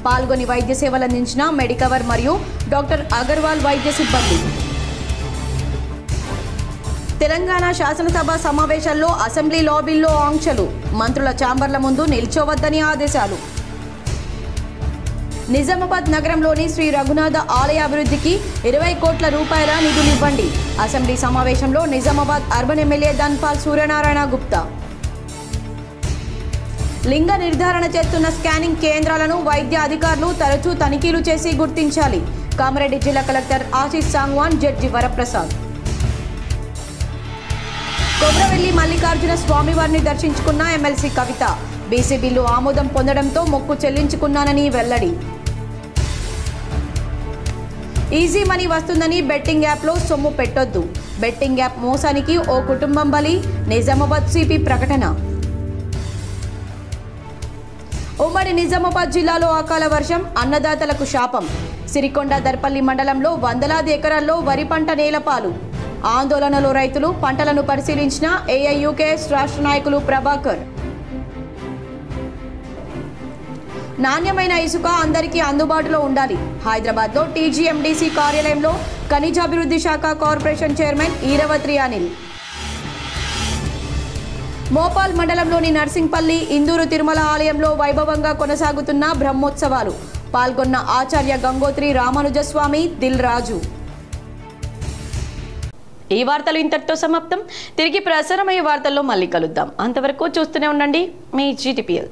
పాల్గొని వైద్య సేవలు అందించిన మెడికవర్ మరియు డాక్టర్ అగర్వాల్ వైద్య సిబ్బంది. తెలంగాణ శాసనసభ సమావేశాల్లో అసెంబ్లీ లాబీల్లో ఆంక్షలు, మంత్రుల ఛాంబర్ల ముందు నిల్చోవద్దని ఆదేశాలు. నిజామాబాద్ నగరంలోని శ్రీ రఘునాథ ఆలయ అభివృద్ధికి 20 కోట్ల రూపాయల నిధులివ్వండి. అసెంబ్లీ సమావేశంలో నిజామాబాద్ అర్బన్ ఎమ్మెల్యే ధన్పాల్ సూర్యనారాయణ గుప్తా. లింగ నిర్ధారణ చేస్తున్న స్కానింగ్ కేంద్రాలను వైద్య అధికారులు తరచూ తనిఖీలు చేసి గుర్తించాలి. కామారెడ్డి జిల్లా కలెక్టర్ ఆశీష్ సాంగ్వాన్ జడ్జి వరప్రసాద్. కొబ్రవెల్లి మల్లికార్జున స్వామివారిని దర్శించుకున్న ఎమ్మెల్సీ కవిత. బీసీ బిల్లు ఆమోదం పొందడంతో మొక్కు చెల్లించుకున్నానని వెల్లడి. ఈజీ మనీ వస్తుందని బెట్టింగ్ యాప్లో సొమ్ము పెట్టొద్దు. బెట్టింగ్ యాప్ మోసానికి ఓ కుటుంబం బలి. నిజామాబాద్ సిపి ప్రకటన. ఉమ్మడి నిజామాబాద్ జిల్లాలో అకాల వర్షం, అన్నదాతలకు శాపం. సిరికొండ దర్పల్లి మండలంలో వందలాది ఎకరాల్లో వరి పంట నేలపాలు. ఆందోళనలో రైతులు, పంటలను పరిశీలించిన ఏఐయుకేఎస్ రాష్ట్ర నాయకులు ప్రభాకర్. నాణ్యమైన ఇసుక అందరికీ అందుబాటులో ఉండాలి. హైదరాబాద్లో టీజీఎండీసీ కార్యాలయంలో ఖనిజాభివృద్ధి శాఖ కార్పొరేషన్ చైర్మన్ ఈరవత్రి అనిల్. మోపాల్ మండలంలోని నర్సింగ్పల్లి ఇందూరు తిరుమల ఆలయంలో వైభవంగా కొనసాగుతున్న బ్రహ్మోత్సవాలు. పాల్గొన్న ఆచార్య గంగోత్రి రామానుజస్వామి, దిల్ రాజు. ఈ వార్తలు ఇంతటితో సమాప్తం. తిరిగి ప్రసారమయ్యే వార్తల్లో మళ్ళీ కలుద్దాం. అంతవరకు చూస్తూనే ఉండండి మీ GTPL.